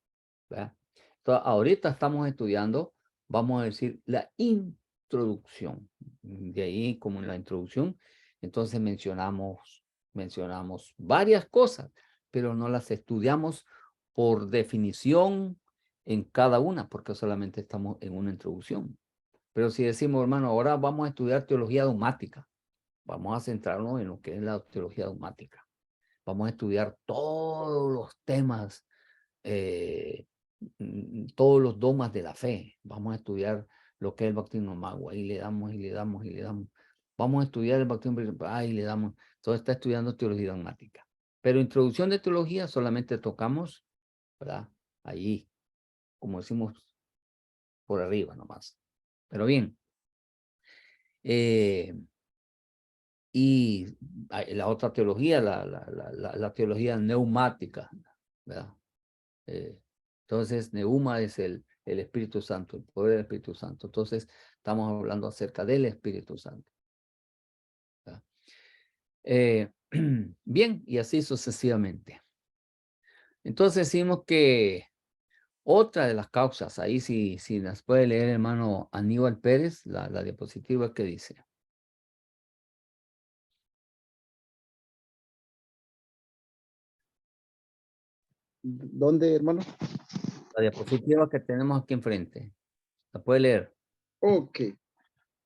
¿verdad? Entonces, ahorita estamos estudiando, vamos a decir, la introducción. De ahí, como en la introducción, entonces mencionamos varias cosas, pero no las estudiamos por definición en cada una, porque solamente estamos en una introducción. Pero si decimos, hermano, ahora vamos a estudiar teología dogmática, vamos a centrarnos en lo que es la teología dogmática. Vamos a estudiar todos los temas, todos los dogmas de la fe. Vamos a estudiar lo que es el bautismo mago. Ahí le damos y le damos y le damos. Vamos a estudiar el bautismo virginal. Ay, le damos. Todo está estudiando teología dogmática. Pero introducción de teología solamente tocamos, ¿verdad? Allí, como decimos, por arriba nomás. Pero bien. Y la otra teología, la teología neumática, ¿verdad? Entonces, neuma es el Espíritu Santo, el poder del Espíritu Santo. Entonces, estamos hablando acerca del Espíritu Santo. ¿Verdad? Bien, y así sucesivamente. Entonces, decimos que otra de las causas, ahí si las puede leer el hermano Aníbal Pérez, la diapositiva que dice. ¿Dónde, hermano? La diapositiva que tenemos aquí enfrente. ¿La puede leer? Ok.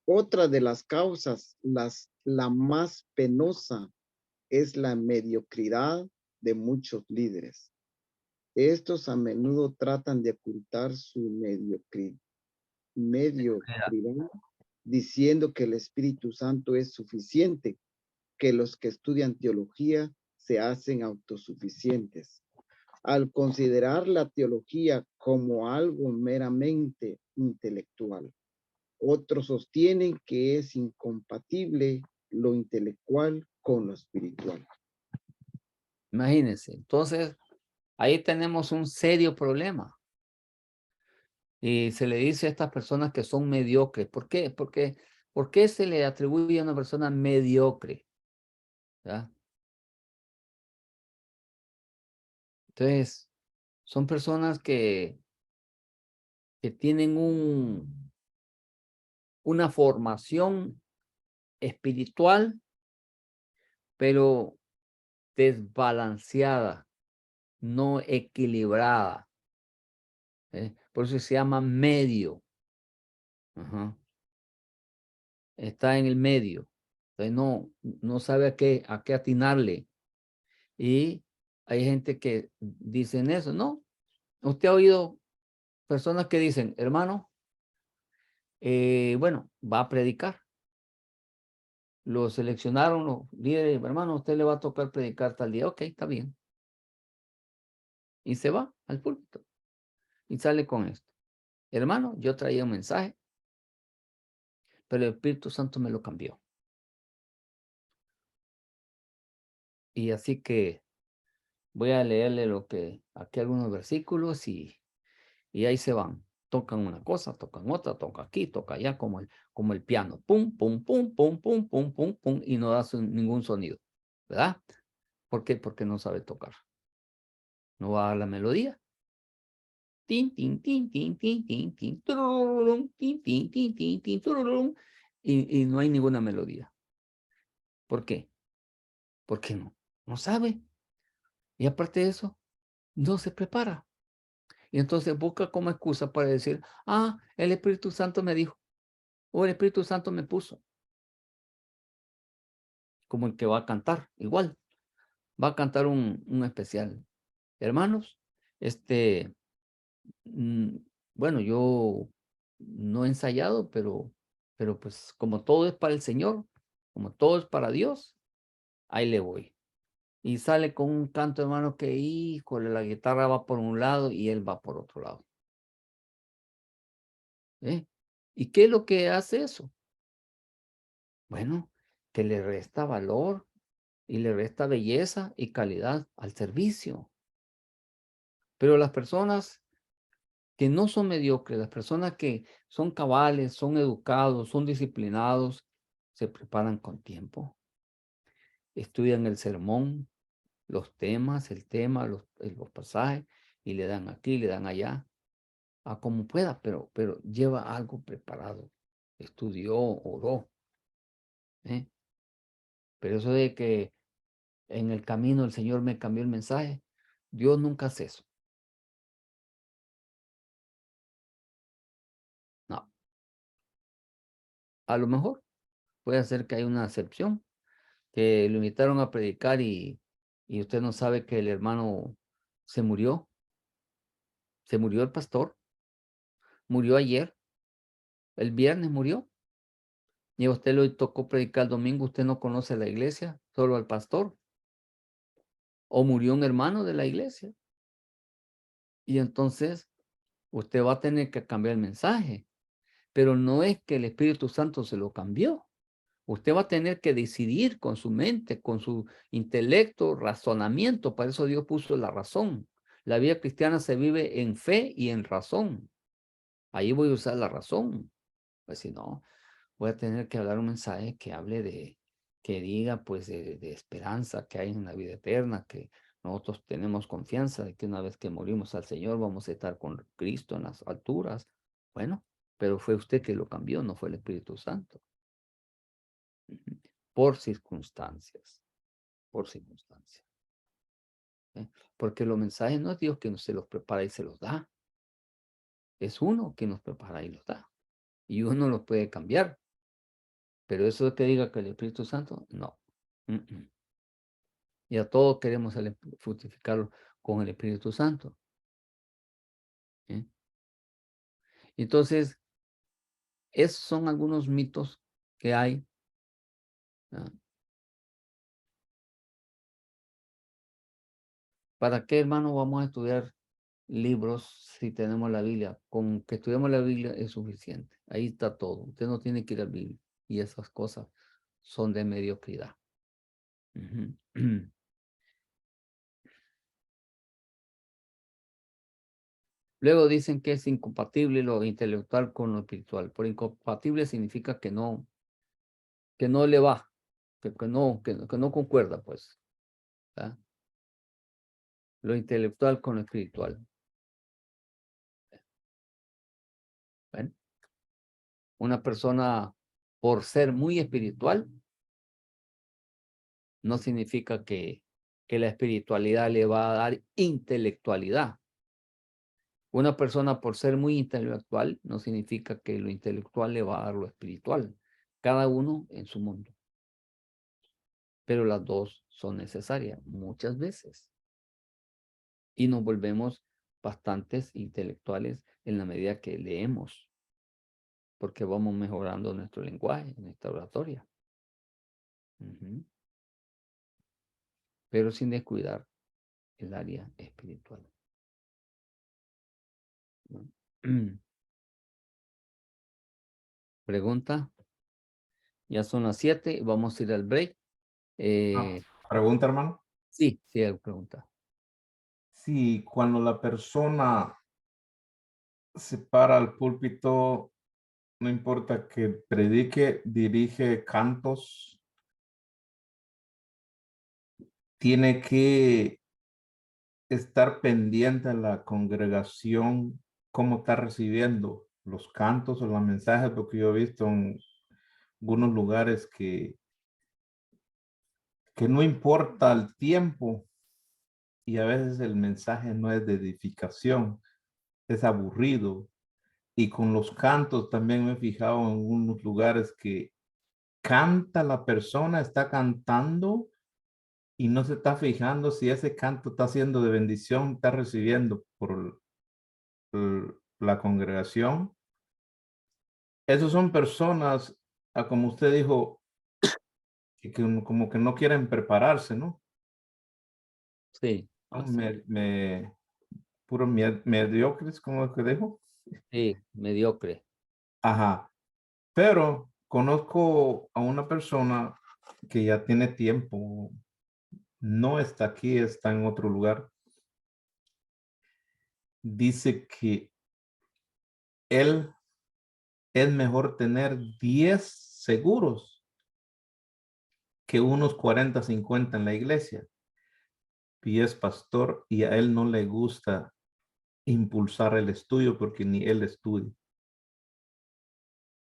Otra de las causas, la más penosa, es la mediocridad de muchos líderes. Estos a menudo tratan de ocultar su mediocridad, diciendo que el Espíritu Santo es suficiente, que los que estudian teología se hacen autosuficientes. Al considerar la teología como algo meramente intelectual, otros sostienen que es incompatible lo intelectual con lo espiritual. Imagínense. Entonces, ahí tenemos un serio problema. Y se le dice a estas personas que son mediocres. ¿Por qué? ¿Por qué se le atribuye a una persona mediocre? ¿Ya? Entonces, son personas que tienen una formación espiritual, pero desbalanceada, no equilibrada. Por eso se llama medio. Ajá. Está en el medio. Entonces no sabe a qué atinarle. Y hay gente que dicen eso, ¿no? Usted ha oído personas que dicen, hermano, bueno, va a predicar. Lo seleccionaron los líderes, hermano, a usted le va a tocar predicar tal día. Ok, está bien. Y se va al púlpito. Y sale con esto. Hermano, yo traía un mensaje, pero el Espíritu Santo me lo cambió. Y así que voy a leerle aquí algunos versículos y ahí se van. Tocan una cosa, tocan otra, toca aquí, toca allá, como el piano. Pum, pum, pum, pum, pum, pum, pum, pum, y no da ningún sonido. ¿Verdad? ¿Por qué? Porque no sabe tocar. No va a dar la melodía. Tin, tin, tin, tin, tin, tin, tin, tururum, tin, tin, tin, tin, tin, tururum, y no hay ninguna melodía. ¿Por qué? Porque no sabe. Y aparte de eso, no se prepara. Y entonces busca como excusa para decir, el Espíritu Santo me dijo, o el Espíritu Santo me puso. Como el que va a cantar, igual. Va a cantar un especial. Hermanos, bueno, yo no he ensayado, pero pues como todo es para el Señor, como todo es para Dios, ahí le voy. Y sale con un canto, hermano, que híjole, la guitarra va por un lado y él va por otro lado. ¿Y qué es lo que hace eso? Bueno, que le resta valor y le resta belleza y calidad al servicio. Pero las personas que no son mediocres, las personas que son cabales, son educados, son disciplinados, se preparan con tiempo, estudian el sermón, los temas, los pasajes, y le dan aquí, le dan allá, a como pueda, pero lleva algo preparado, estudió, oró. Pero eso de que en el camino el Señor me cambió el mensaje, Dios nunca hace eso. No, a lo mejor puede ser que hay una excepción, que lo invitaron a predicar y usted no sabe que el hermano se murió el pastor, murió ayer, el viernes murió, y a usted le tocó predicar el domingo, usted no conoce la iglesia, solo al pastor. O murió un hermano de la iglesia. Y entonces usted va a tener que cambiar el mensaje. Pero no es que el Espíritu Santo se lo cambió. Usted va a tener que decidir con su mente, con su intelecto, razonamiento. Para eso Dios puso la razón. La vida cristiana se vive en fe y en razón. Ahí voy a usar la razón. Pues si no, voy a tener que hablar un mensaje que hable de, que diga pues de esperanza que hay en la vida eterna, que nosotros tenemos confianza de que una vez que morimos al Señor vamos a estar con Cristo en las alturas. Bueno, pero fue usted que lo cambió, no fue el Espíritu Santo. Ujú. Por circunstancias, por circunstancias. ¿Eh? Porque los mensajes no es Dios que se los prepara y se los da. Es uno que nos prepara y los da. Y uno los puede cambiar. Pero eso de que diga que el Espíritu Santo, no. Y a todos queremos fructificarlo con el Espíritu Santo. ¿Eh? Entonces, esos son algunos mitos que hay. ¿Ah? ¿Para qué, hermano, vamos a estudiar libros si tenemos la Biblia? Con que estudiemos la Biblia es suficiente. Ahí está todo. Usted no tiene que ir a la Biblia. Y esas cosas son de mediocridad. Ujú. Luego dicen que es incompatible lo intelectual con lo espiritual. Por incompatible significa que no le va, que no concuerda, pues. ¿Ah? Lo intelectual con lo espiritual. ¿Ven? Una persona, por ser muy espiritual, no significa que la espiritualidad le va a dar intelectualidad. Una persona, por ser muy intelectual, no significa que lo intelectual le va a dar lo espiritual. Cada uno en su mundo. Pero las dos son necesarias muchas veces. Y nos volvemos bastantes intelectuales en la medida que leemos, porque vamos mejorando nuestro lenguaje, nuestra oratoria. Pero sin descuidar el área espiritual. ¿No? Pregunta. Ya son las 7, vamos a ir al break. Pregunta, hermano. Sí, hay pregunta. Sí, cuando la persona se para al púlpito, no importa que predique, dirige cantos, tiene que estar pendiente a la congregación, cómo está recibiendo los cantos o los mensajes, porque yo he visto en algunos lugares que no importa el tiempo y a veces el mensaje no es de edificación, es aburrido. Y con los cantos también me he fijado en unos lugares que canta la persona, está cantando y no se está fijando si ese canto está siendo de bendición, está recibiendo por la congregación. Esos son personas, como usted dijo, que como que no quieren prepararse, ¿no? Sí, Puro mediocres, como que dijo. sí, mediocre. Ajá. Pero conozco a una persona que ya tiene tiempo, no está aquí, está en otro lugar. Dice que él es mejor tener 10 seguros que unos 40, 50 en la iglesia. Y es pastor y a él no le gusta impulsar el estudio porque ni él estudia.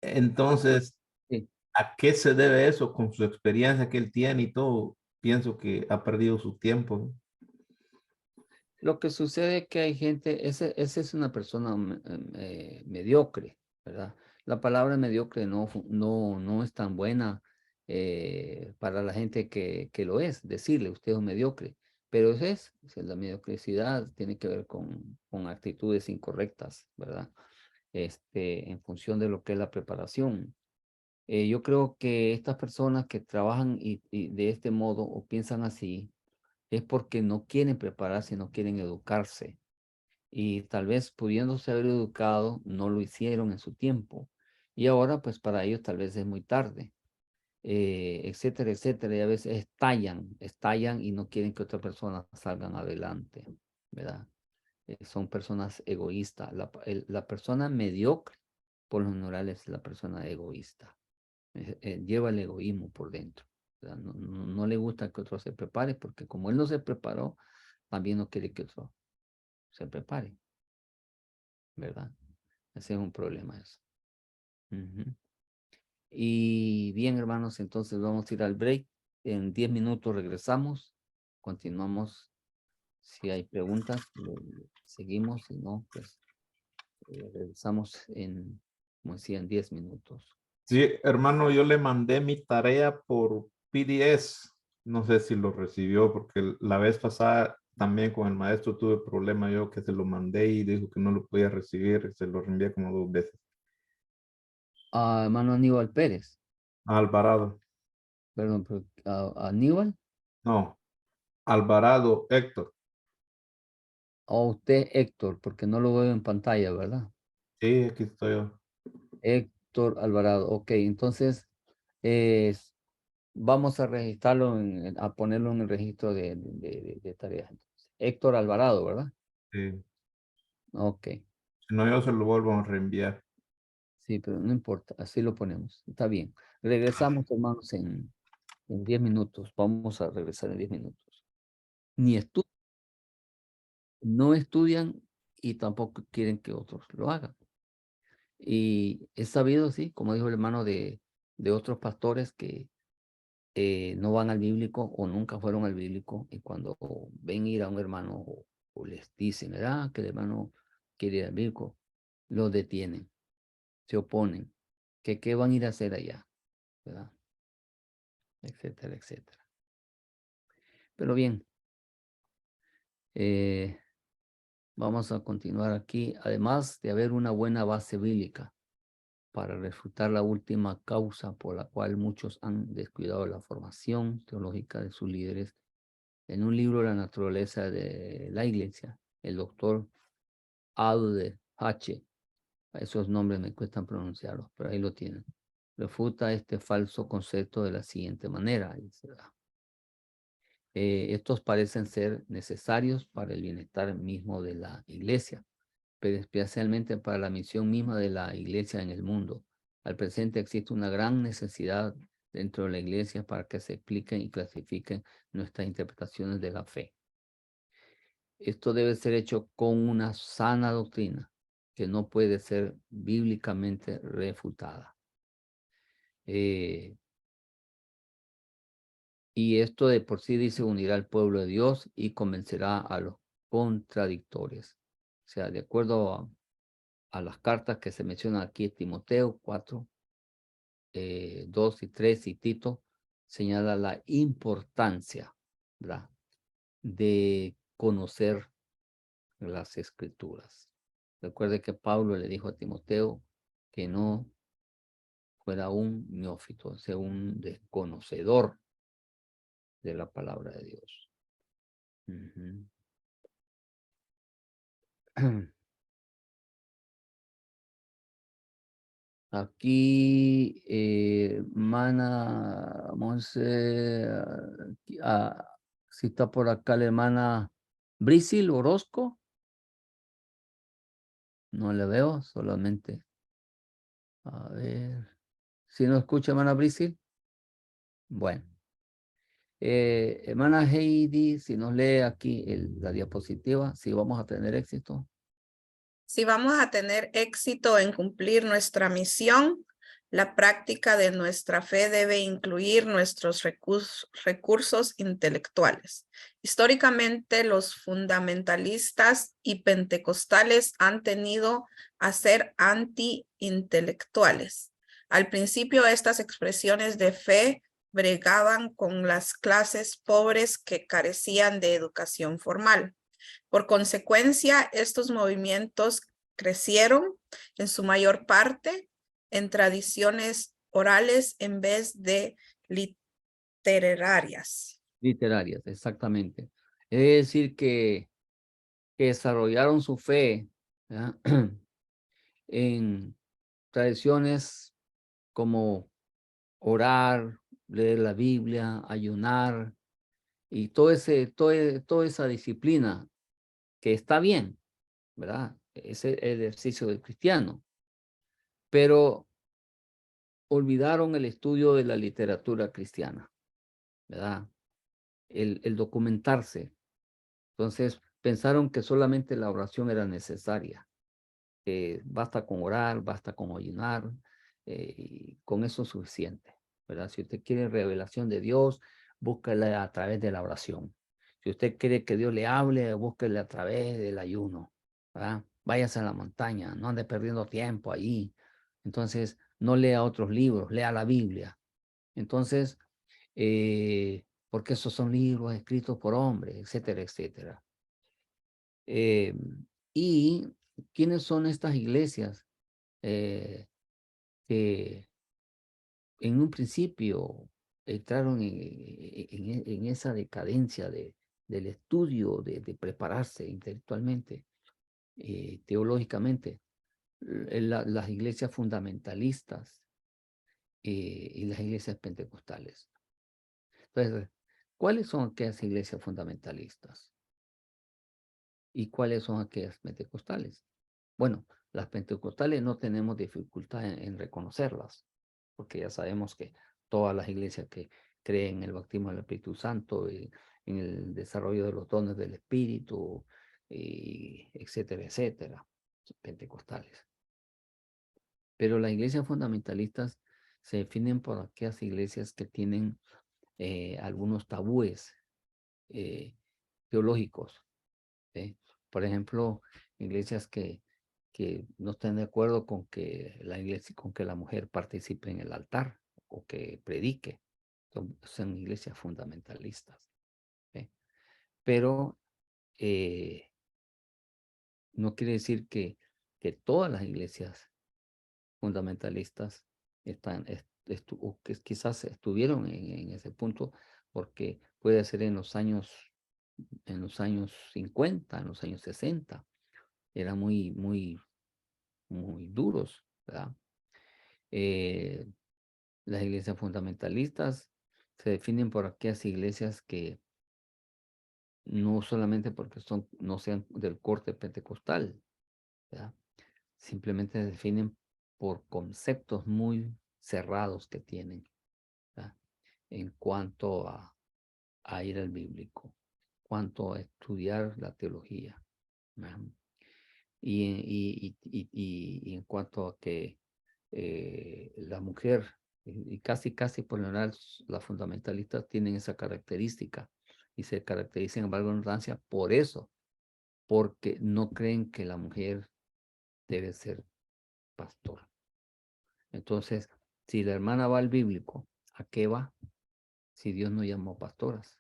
Entonces, Sí. ¿a qué se debe eso con su experiencia que él tiene y todo? Pienso que ha perdido su tiempo, ¿no? Lo que sucede es que hay gente, ese es una persona mediocre, ¿verdad? La palabra mediocre no es tan buena para la gente que lo es, decirle usted es un mediocre, pero la mediocridad tiene que ver con actitudes incorrectas, ¿verdad? En función de lo que es la preparación. Yo creo que estas personas que trabajan y de este modo o piensan así, es porque no quieren prepararse, no quieren educarse. Y tal vez pudiéndose haber educado, no lo hicieron en su tiempo. Y ahora, pues para ellos tal vez es muy tarde, etcétera, etcétera. Y a veces estallan y no quieren que otras personas salgan adelante, ¿verdad? Son personas egoístas. La persona mediocre, por lo general, es la persona egoísta. Lleva el egoísmo por dentro. ¿Verdad? No le gusta que otro se prepare porque como él no se preparó, también no quiere que otro se prepare, ¿verdad? Ese es un problema eso. Ujú. Y bien, hermanos, entonces vamos a ir al break. En 10 minutos regresamos. Continuamos. Si hay preguntas, seguimos. Si no, pues regresamos en, como decía, en 10 minutos. Sí, hermano, yo le mandé mi tarea por PDF. No sé si lo recibió porque la vez pasada también con el maestro tuve problema yo que se lo mandé y dijo que no lo podía recibir. Se lo reenvié como 2 veces. Hermano Aníbal Pérez. Alvarado. Perdón, pero, Aníbal. No, Alvarado Héctor. O usted, Héctor, porque no lo veo en pantalla, ¿verdad? Sí, aquí estoy yo. Héctor Alvarado. Ok, entonces vamos a registrarlo, a ponerlo en el registro de tareas. Héctor Alvarado, ¿verdad? Sí. Ok, Si no, yo se lo vuelvo a reenviar. sí, pero no importa, así lo ponemos. Está bien. Regresamos, hermanos, en 10 minutos. Vamos a regresar en 10 minutos. No estudian y tampoco quieren que otros lo hagan. Y es sabido, sí, como dijo el hermano de otros pastores que no van al bíblico o nunca fueron al bíblico y cuando ven ir a un hermano o les dicen, ¿verdad? Que el hermano quiere ir al bíblico, lo detienen, se oponen, que qué van a ir a hacer allá, ¿verdad? Etcétera, etcétera. Pero bien, vamos a continuar aquí, además de haber una buena base bíblica para refutar la última causa por la cual muchos han descuidado la formación teológica de sus líderes. En un libro, La naturaleza de la iglesia, el doctor Alde H., esos nombres me cuestan pronunciarlos, pero ahí lo tienen, refuta este falso concepto de la siguiente manera. Dice, estos parecen ser necesarios para el bienestar mismo de la iglesia, pero especialmente para la misión misma de la iglesia en el mundo. Al presente existe una gran necesidad dentro de la iglesia para que se expliquen y clasifiquen nuestras interpretaciones de la fe. Esto debe ser hecho con una sana doctrina que no puede ser bíblicamente refutada. Y esto de por sí dice unirá al pueblo de Dios y convencerá a los contradictores. O sea, de acuerdo a las cartas que se mencionan aquí, Timoteo 4, 2 y 3 y Tito, señala la importancia, ¿verdad?, de conocer las escrituras. Recuerde que Pablo le dijo a Timoteo que no fuera un neófito, o sea, un desconocedor de la palabra de Dios. Ujú. Aquí, hermana Monse, si está por acá la hermana Brisil Orozco. No le veo, solamente. A ver. ¿Si no escucha, hermana Brisil? Bueno. Hermana Heidi, si nos lee aquí la diapositiva, si vamos a tener éxito. Si vamos a tener éxito en cumplir nuestra misión, la práctica de nuestra fe debe incluir nuestros recursos intelectuales. Históricamente, los fundamentalistas y pentecostales han tendido a ser anti-intelectuales. Al principio, estas expresiones de fe bregaban con las clases pobres que carecían de educación formal. Por consecuencia, estos movimientos crecieron en su mayor parte en tradiciones orales en vez de literarias. Literarias, exactamente. Es decir, que desarrollaron su fe, ¿verdad? En tradiciones como orar, leer la Biblia, ayunar y toda esa disciplina que está bien, ¿verdad? Ese ejercicio del cristiano, pero olvidaron el estudio de la literatura cristiana, ¿verdad? El documentarse. Entonces pensaron que solamente la oración era necesaria, que basta con orar, basta con ayunar, y con eso es suficiente, ¿verdad? Si usted quiere revelación de Dios, búsquela a través de la oración. Si usted quiere que Dios le hable, búsquele a través del ayuno, ¿verdad? Váyase a la montaña, no ande perdiendo tiempo ahí. Entonces, no lea otros libros, lea la Biblia. Entonces, porque esos son libros escritos por hombres, etcétera, etcétera. ¿Y quiénes son estas iglesias que en un principio entraron en esa decadencia del estudio, de prepararse intelectualmente, teológicamente? Las iglesias fundamentalistas y las iglesias pentecostales. Entonces, ¿cuáles son aquellas iglesias fundamentalistas? ¿Y cuáles son aquellas pentecostales? Bueno, las pentecostales no tenemos dificultad en reconocerlas, porque ya sabemos que todas las iglesias que creen en el bautismo del Espíritu Santo, en el desarrollo de los dones del Espíritu, etcétera, etcétera, pentecostales. Pero las iglesias fundamentalistas se definen por aquellas iglesias que tienen algunos tabúes teológicos. ¿Sí? Por ejemplo, iglesias que no están de acuerdo con que la iglesia, con que la mujer participe en el altar o que predique. Son iglesias fundamentalistas. ¿Sí? Pero no quiere decir que todas las iglesias fundamentalistas están, o que quizás estuvieron en ese punto, porque puede ser en los años 50, en los años 60, eran muy duros, ¿verdad? Las iglesias fundamentalistas se definen por aquellas iglesias que no solamente porque no sean del corte pentecostal, ¿verdad? Simplemente se definen por conceptos muy cerrados que tienen, ¿verdad? En cuanto a ir al bíblico, cuanto a estudiar la teología, ¿verdad? Y en cuanto a que la mujer, y casi por lo general las fundamentalistas tienen esa característica y se caracterizan en valga la redundancia por eso, porque no creen que la mujer debe ser pastora. Entonces, si la hermana va al bíblico, ¿a qué va? Si Dios no llamó pastoras,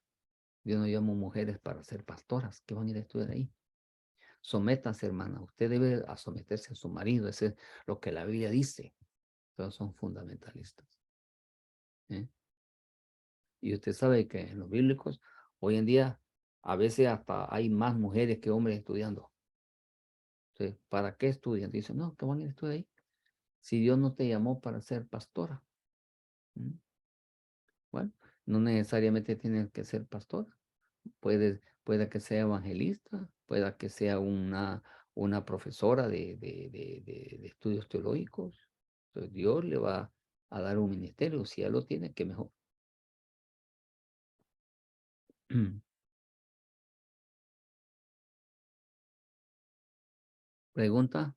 Dios no llamó mujeres para ser pastoras, ¿qué van a ir a estudiar ahí? Sométanse, hermana. Usted debe someterse a su marido. Eso es lo que la Biblia dice. Entonces son fundamentalistas. ¿Eh? Y usted sabe que en los bíblicos, hoy en día, a veces hasta hay más mujeres que hombres estudiando. Entonces, ¿para qué estudian? Dicen, no, ¿qué van a ir a estudiar ahí? Si Dios no te llamó para ser pastora. Bueno, no necesariamente tienes que ser pastora. Puede que sea evangelista, puede que sea una profesora de estudios teológicos. Entonces Dios le va a dar un ministerio. Si ya lo tiene, qué mejor. ¿Pregunta?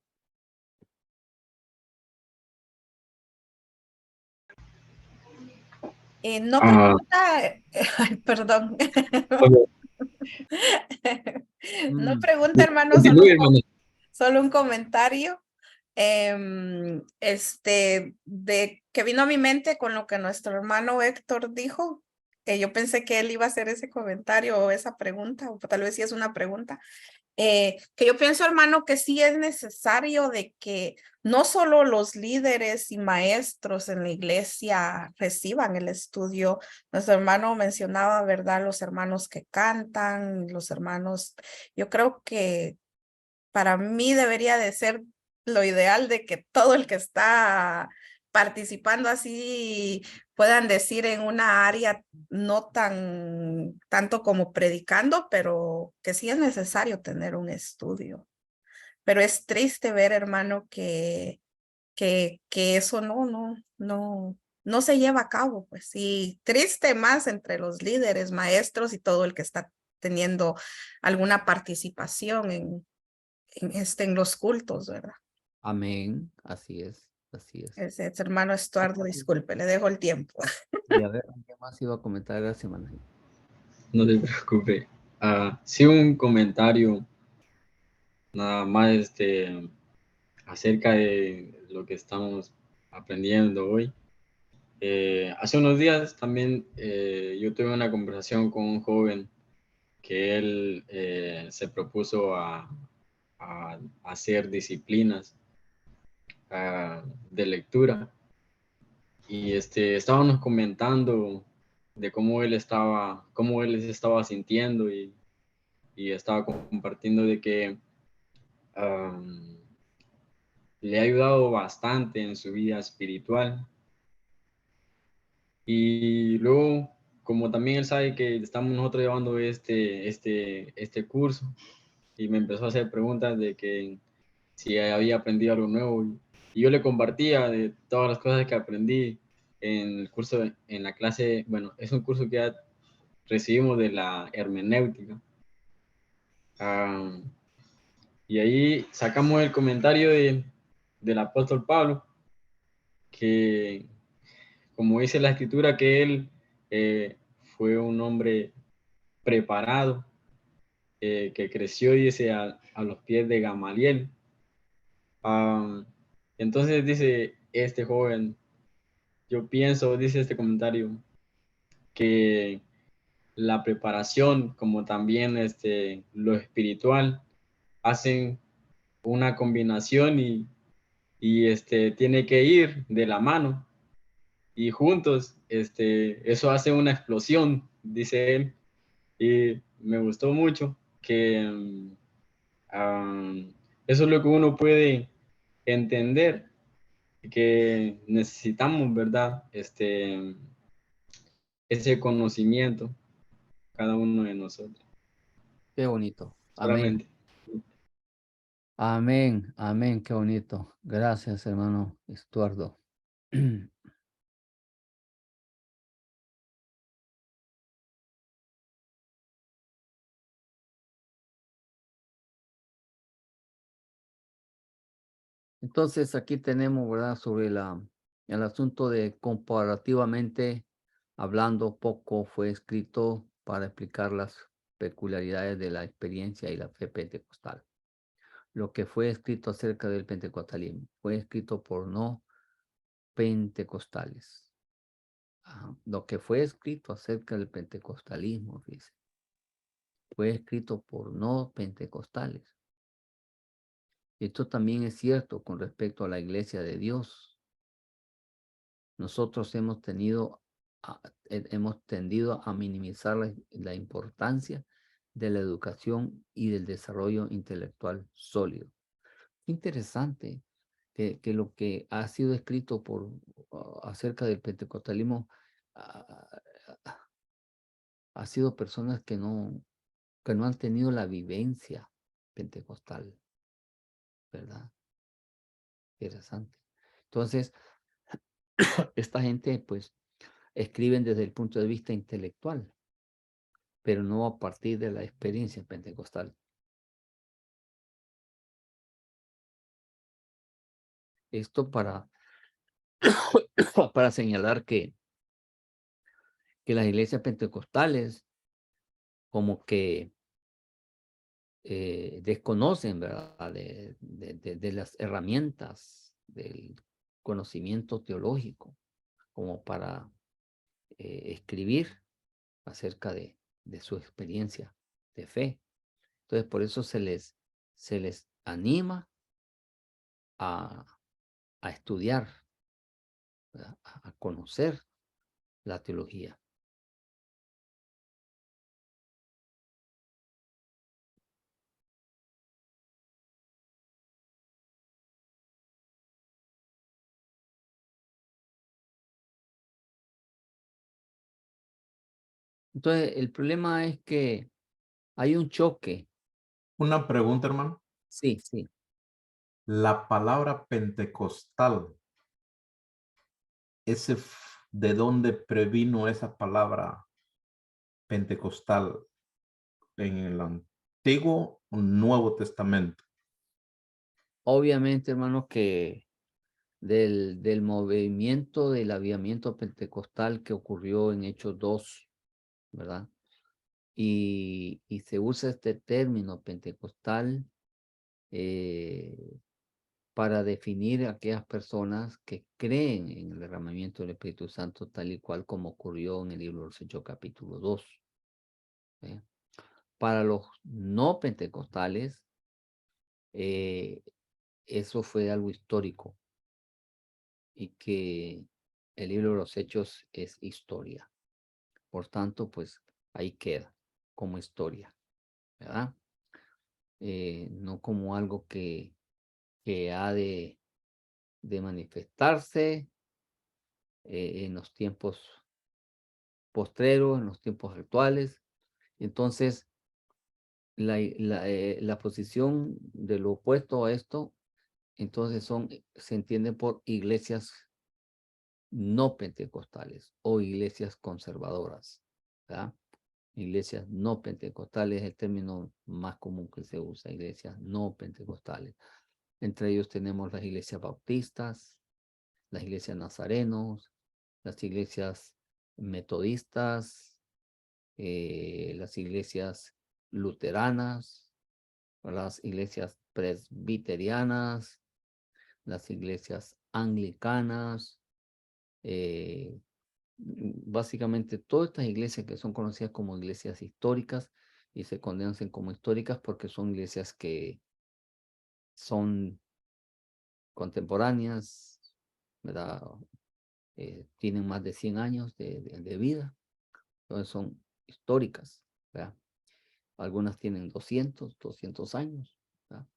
No pregunta, ay, perdón. No pregunta, hermano, solo un comentario. De que vino a mi mente con lo que nuestro hermano Héctor dijo, que yo pensé que él iba a hacer ese comentario o esa pregunta, o tal vez sí es una pregunta. que yo pienso, hermano, que sí es necesario de que no solo los líderes y maestros en la iglesia reciban el estudio. Nuestro hermano mencionaba, ¿verdad? Los hermanos que cantan, los hermanos, yo creo que para mí debería de ser lo ideal de que todo el que está participando así puedan decir en una área no tanto como predicando, pero que sí es necesario tener un estudio. Pero es triste ver, hermano, que eso no se lleva a cabo, pues, y triste más entre los líderes, maestros y todo el que está teniendo alguna participación en los cultos, ¿verdad? Amén. Así es. Así es. Ese hermano Estuardo, disculpe, le dejo el tiempo. Y a ver, ¿qué más iba a comentar? Gracias, Manuel. No te preocupes. Sí, un comentario nada más acerca de lo que estamos aprendiendo hoy. Hace unos días también yo tuve una conversación con un joven que él se propuso a hacer disciplinas de lectura y estábamos comentando de cómo él se estaba sintiendo y estaba compartiendo de que le ha ayudado bastante en su vida espiritual. Y luego, como también él sabe que estamos nosotros llevando este curso, y me empezó a hacer preguntas de que si había aprendido algo nuevo. Y yo le compartía de todas las cosas que aprendí en el curso, en la clase, bueno, es un curso que ya recibimos de la hermenéutica. Y ahí sacamos el comentario del apóstol Pablo, que como dice la escritura, que él fue un hombre preparado, que creció, dice, a los pies de Gamaliel. Entonces dice este joven, yo pienso, dice este comentario, que la preparación, como también lo espiritual, hacen una combinación y tiene que ir de la mano y juntos, eso hace una explosión, dice él, y me gustó mucho que eso es lo que uno puede entender, que necesitamos, ¿verdad? Ese conocimiento, cada uno de nosotros. Qué bonito. Amén. Solamente. Amén. Amén. Qué bonito. Gracias, hermano Estuardo. Entonces, aquí tenemos, ¿verdad? Sobre el asunto de comparativamente hablando, poco fue escrito para explicar las peculiaridades de la experiencia y la fe pentecostal. Lo que fue escrito acerca del pentecostalismo fue escrito por no pentecostales. Lo que fue escrito acerca del pentecostalismo, dice, fue escrito por no pentecostales. Esto también es cierto con respecto a la iglesia de Dios. Nosotros hemos tendido a minimizar la importancia de la educación y del desarrollo intelectual sólido. Interesante que lo que ha sido escrito acerca del pentecostalismo ha sido personas que no han tenido la vivencia pentecostal, ¿verdad? Interesante. Entonces, esta gente pues escriben desde el punto de vista intelectual, pero no a partir de la experiencia pentecostal. Esto para señalar que las iglesias pentecostales como que desconocen, ¿verdad? De las herramientas del conocimiento teológico como para escribir acerca de su experiencia de fe. Entonces, por eso se les anima a estudiar, ¿verdad? A conocer la teología. Entonces, el problema es que hay un choque. Una pregunta, hermano. Sí, sí. La palabra pentecostal, ¿de dónde previno esa palabra pentecostal en el Antiguo o Nuevo Testamento? Obviamente, hermano, que del movimiento del avivamiento pentecostal que ocurrió en Hechos 2, ¿verdad? Y se usa este término pentecostal para definir a aquellas personas que creen en el derramamiento del Espíritu Santo tal y cual como ocurrió en el libro de los Hechos capítulo 2. ¿Eh? Para los no pentecostales, eso fue algo histórico y que el libro de los Hechos es historia. Por tanto, pues ahí queda como historia, ¿verdad? No como algo que ha de manifestarse en los tiempos postreros, en los tiempos actuales. Entonces, la posición de lo opuesto a esto, entonces se entiende por iglesias no pentecostales o iglesias conservadoras, ¿verdad? Iglesias no pentecostales es el término más común que se usa, iglesias no pentecostales. Entre ellos tenemos las iglesias bautistas, las iglesias nazarenos, las iglesias metodistas, las iglesias luteranas, las iglesias presbiterianas, las iglesias anglicanas, básicamente todas estas iglesias que son conocidas como iglesias históricas y se condenan como históricas porque son iglesias que son contemporáneas, ¿verdad? Tienen más de 100 años de vida, entonces son históricas, ¿verdad? Algunas tienen 200 años, ¿verdad?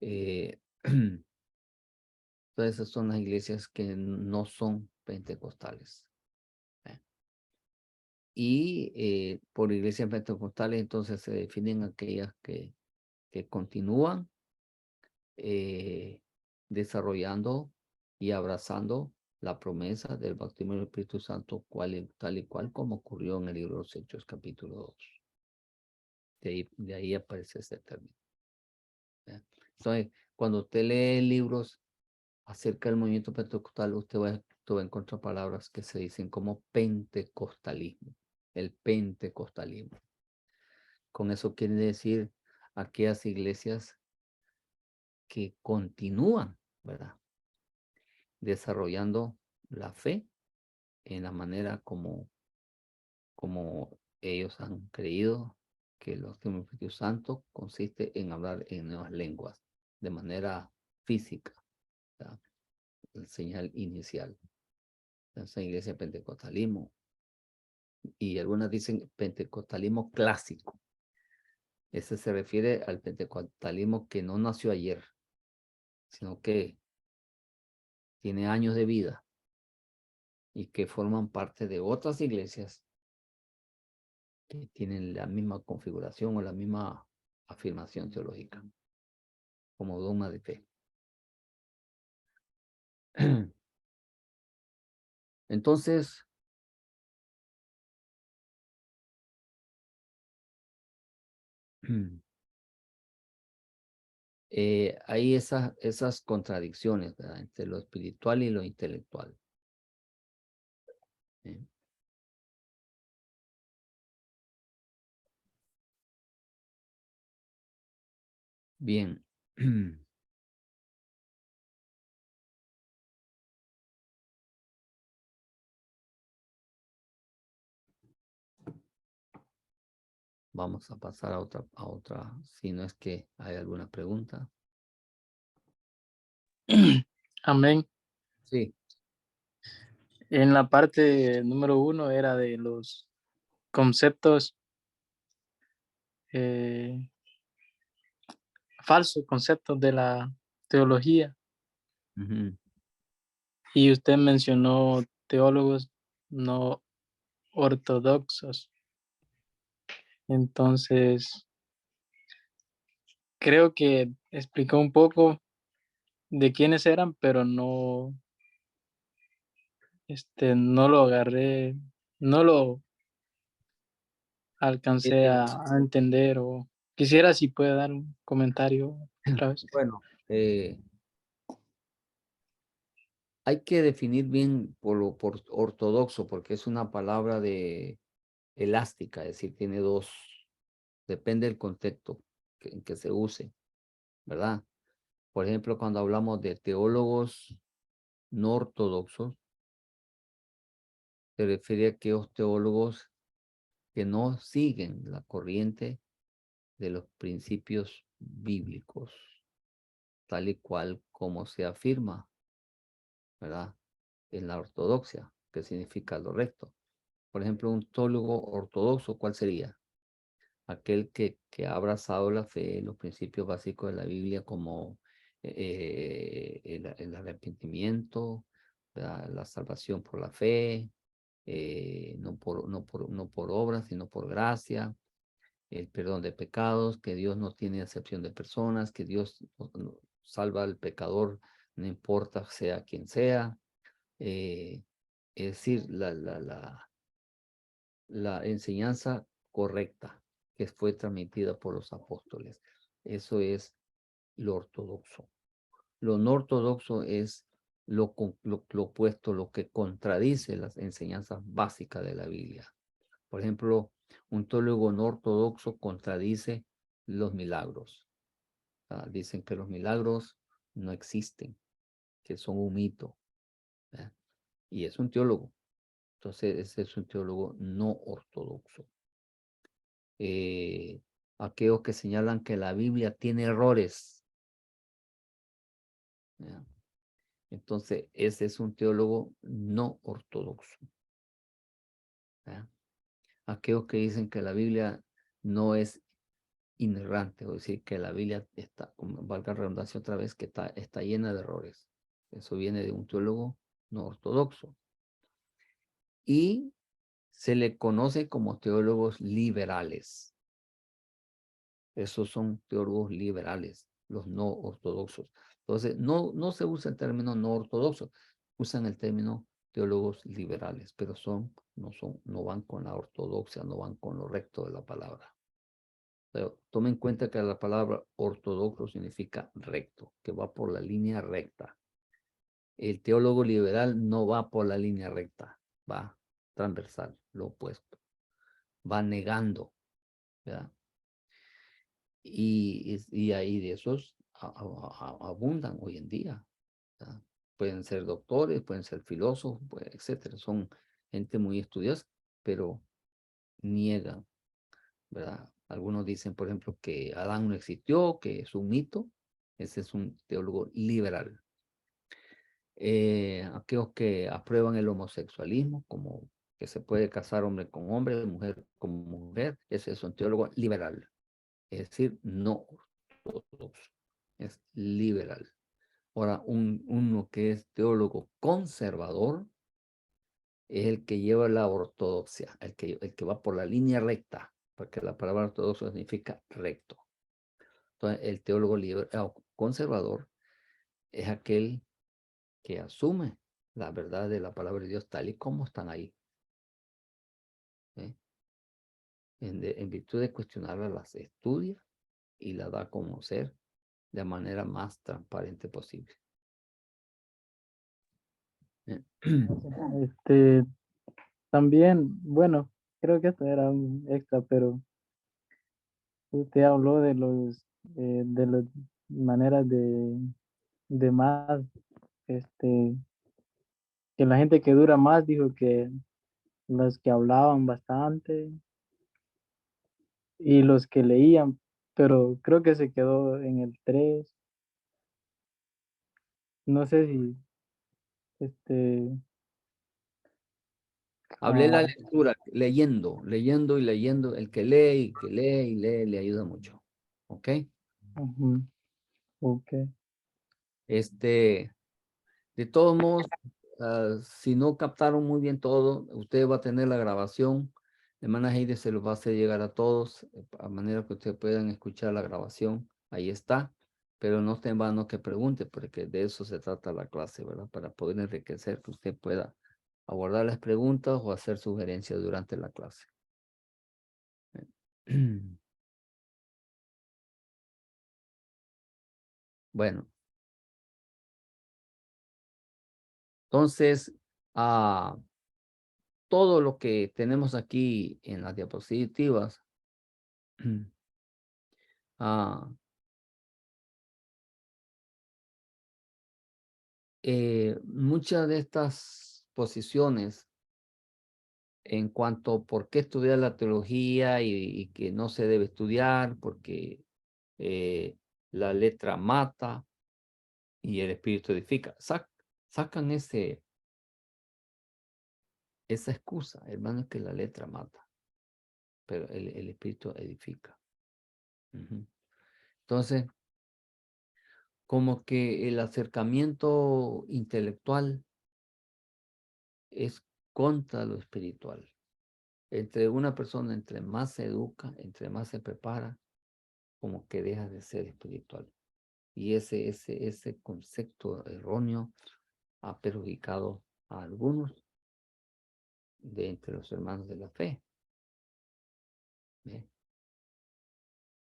Entonces esas son las iglesias que no son pentecostales. Y por iglesias pentecostales entonces se definen aquellas que continúan desarrollando y abrazando la promesa del bautismo del Espíritu Santo tal y cual como ocurrió en el libro de los Hechos capítulo 2. De ahí aparece ese término. Entonces, cuando usted lee libros acerca del movimiento pentecostal, usted va a encontrar palabras que se dicen como pentecostalismo, el pentecostalismo. Con eso quiere decir aquellas iglesias que continúan, ¿verdad? Desarrollando la fe en la manera como ellos han creído que el bautismo del Espíritu Santo consiste en hablar en nuevas lenguas de manera física, ¿verdad? El señal inicial. Esa iglesia pentecostalismo. Y algunas dicen pentecostalismo clásico. Ese se refiere al pentecostalismo que no nació ayer, sino que tiene años de vida y que forman parte de otras iglesias que tienen la misma configuración o la misma afirmación teológica como dogma de fe. Entonces, hay esas contradicciones, ¿verdad? Entre lo espiritual y lo intelectual. ¿Sí? Bien. vamos a pasar a otra, si no es que hay alguna pregunta. Amén. Sí. En la parte número 1 era de los conceptos, falsos conceptos de la teología. Ujú. Y usted mencionó teólogos no ortodoxos. Entonces, creo que explicó un poco de quiénes eran, pero no, no lo agarré, no lo alcancé a entender, o quisiera si puede dar un comentario otra vez. Bueno, hay que definir bien por ortodoxo, porque es una palabra elástica, es decir, tiene dos, depende del contexto en que se use, ¿verdad? Por ejemplo, cuando hablamos de teólogos no ortodoxos, se refiere a aquellos teólogos que no siguen la corriente de los principios bíblicos, tal y cual como se afirma, ¿verdad? En la ortodoxia, que significa lo recto. Por ejemplo, un teólogo ortodoxo, ¿cuál sería? Aquel que ha abrazado la fe, los principios básicos de la Biblia como el arrepentimiento, ¿verdad? La salvación por la fe, no por obras, sino por gracia, el perdón de pecados, que Dios no tiene acepción de personas, que Dios salva al pecador, no importa sea quien sea. Es decir, la enseñanza correcta que fue transmitida por los apóstoles. Eso es lo ortodoxo. Lo no ortodoxo es lo opuesto, lo que contradice las enseñanzas básicas de la Biblia. Por ejemplo, un teólogo no ortodoxo contradice los milagros. Dicen que los milagros no existen, que son un mito. ¿Verdad? Y es un teólogo. Entonces, ese es un teólogo no ortodoxo. Aquellos que señalan que la Biblia tiene errores. ¿Ya? Entonces, ese es un teólogo no ortodoxo. ¿Ya? Aquellos que dicen que la Biblia no es inerrante, o decir que la Biblia está, valga la redundancia otra vez, que está llena de errores. Eso viene de un teólogo no ortodoxo. Y se le conoce como teólogos liberales. Esos son teólogos liberales, los no ortodoxos. Entonces, no se usa el término no ortodoxo, usan el término teólogos liberales, pero no van con la ortodoxia, no van con lo recto de la palabra. Pero tomen en cuenta que la palabra ortodoxo significa recto, que va por la línea recta. El teólogo liberal no va por la línea recta, va transversal, lo opuesto. Va negando, ¿verdad? Y ahí de esos abundan hoy en día, ¿verdad? Pueden ser doctores, pueden ser filósofos, pues, etcétera. Son gente muy estudiosa, pero niegan, ¿verdad? Algunos dicen, por ejemplo, que Adán no existió, que es un mito. Ese es un teólogo liberal. Aquellos que aprueban el homosexualismo, como que se puede casar hombre con hombre, mujer con mujer, ese es un teólogo liberal. Es decir, no ortodoxo, es liberal. Ahora, uno que es teólogo conservador es el que lleva la ortodoxia, el que va por la línea recta, porque la palabra ortodoxo significa recto. Entonces, el teólogo conservador es aquel que asume la verdad de la palabra de Dios tal y como están ahí. ¿Eh? En virtud de cuestionarlas, las estudia y las da a conocer de manera más transparente posible. También, bueno, creo que esto era un extra, pero usted habló de las maneras de más, que la gente que dura más dijo que los que hablaban bastante, y los que leían, pero creo que se quedó en el 3. No sé si, este, Hablé la ah, lectura, leyendo, leyendo y leyendo. El que lee y que lee y lee le ayuda mucho. ¿Ok? ujú, ok, De todos modos, si no captaron muy bien todo, usted va a tener la grabación. De manera Heide se los va a hacer llegar a todos, a manera que ustedes puedan escuchar la grabación. Ahí está. Pero no esté en vano que pregunte, porque de eso se trata la clase, ¿verdad? Para poder enriquecer, que usted pueda abordar las preguntas o hacer sugerencias durante la clase. Bueno, entonces, todo lo que tenemos aquí en las diapositivas, muchas de estas posiciones en cuanto a por qué estudiar la teología y que no se debe estudiar porque la letra mata y el espíritu edifica. Sacan esa excusa, hermano, que la letra mata, pero el espíritu edifica. Ujú. Entonces, como que el acercamiento intelectual es contra lo espiritual. Entre una persona, entre más se educa, entre más se prepara, como que deja de ser espiritual. Y ese concepto erróneo ha perjudicado a algunos de entre los hermanos de la fe. ¿Ve?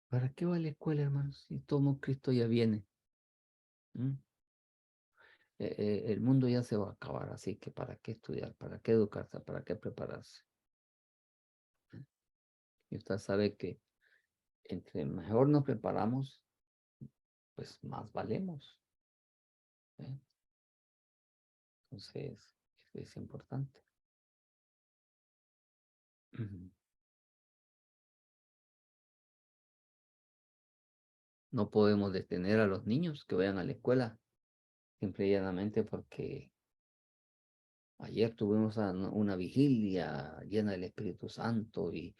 ¿Para qué va la escuela, hermanos? Si todo Cristo ya viene. ¿Mm? El mundo ya se va a acabar, así que ¿para qué estudiar? ¿Para qué educarse? ¿Para qué prepararse? Y usted sabe que entre mejor nos preparamos, pues más valemos. ¿Eh? Entonces, es importante. No podemos detener a los niños que vayan a la escuela, simple y llanamente porque ayer tuvimos una vigilia llena del Espíritu Santo y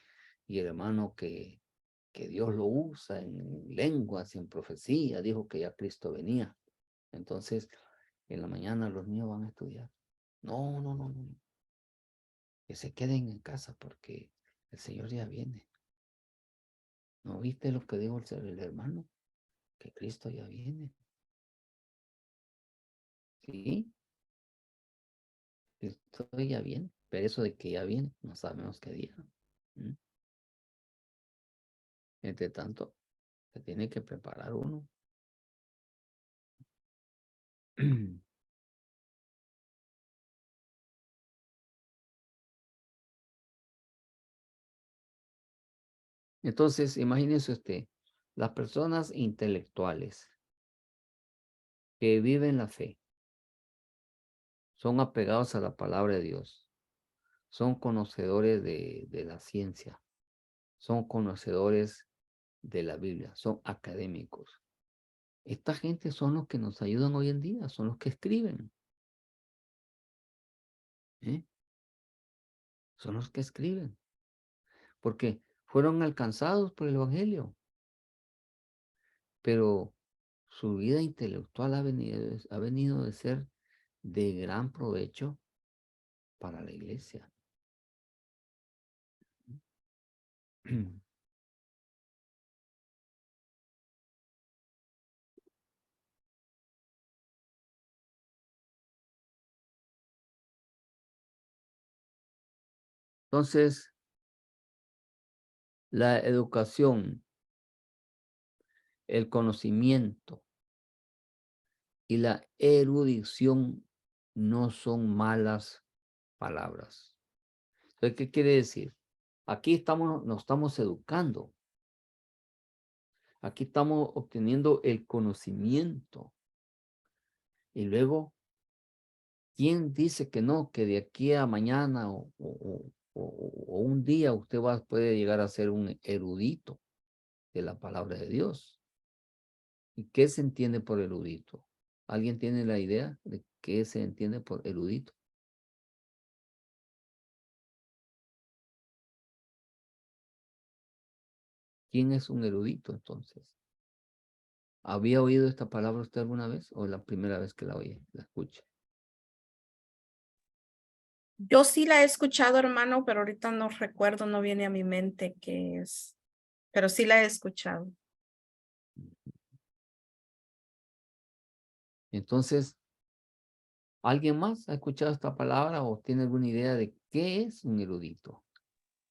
el hermano que Dios lo usa en lenguas y en profecía, dijo que ya Cristo venía. Entonces, en la mañana los niños van a estudiar. No, no, no, no. Que se queden en casa porque el Señor ya viene. ¿No viste lo que dijo el hermano? Que Cristo ya viene. Sí, Cristo ya viene. Pero eso de que ya viene, no sabemos qué día. ¿Mm? Entre tanto, se tiene que preparar uno. Entonces, imagínese usted, las personas intelectuales que viven la fe, son apegados a la palabra de Dios, son conocedores de la ciencia, son conocedores de la Biblia, son académicos. Esta gente son los que nos ayudan hoy en día, son los que escriben. ¿Eh? Son los que escriben, porque fueron alcanzados por el Evangelio, pero su vida intelectual ha venido de ser de gran provecho para la iglesia. Entonces, la educación, el conocimiento y la erudición no son malas palabras. Entonces, ¿qué quiere decir? Aquí nos estamos educando. Aquí estamos obteniendo el conocimiento. Y luego, ¿quién dice que no? Que de aquí a mañana o o un día usted puede llegar a ser un erudito de la palabra de Dios. ¿Y qué se entiende por erudito? ¿Alguien tiene la idea de qué se entiende por erudito? ¿Quién es un erudito entonces? ¿Había oído esta palabra usted alguna vez o es la primera vez que la oye, la escucha? Yo sí la he escuchado, hermano, pero ahorita no recuerdo, no viene a mi mente qué es, pero sí la he escuchado. Entonces, ¿alguien más ha escuchado esta palabra o tiene alguna idea de qué es un erudito?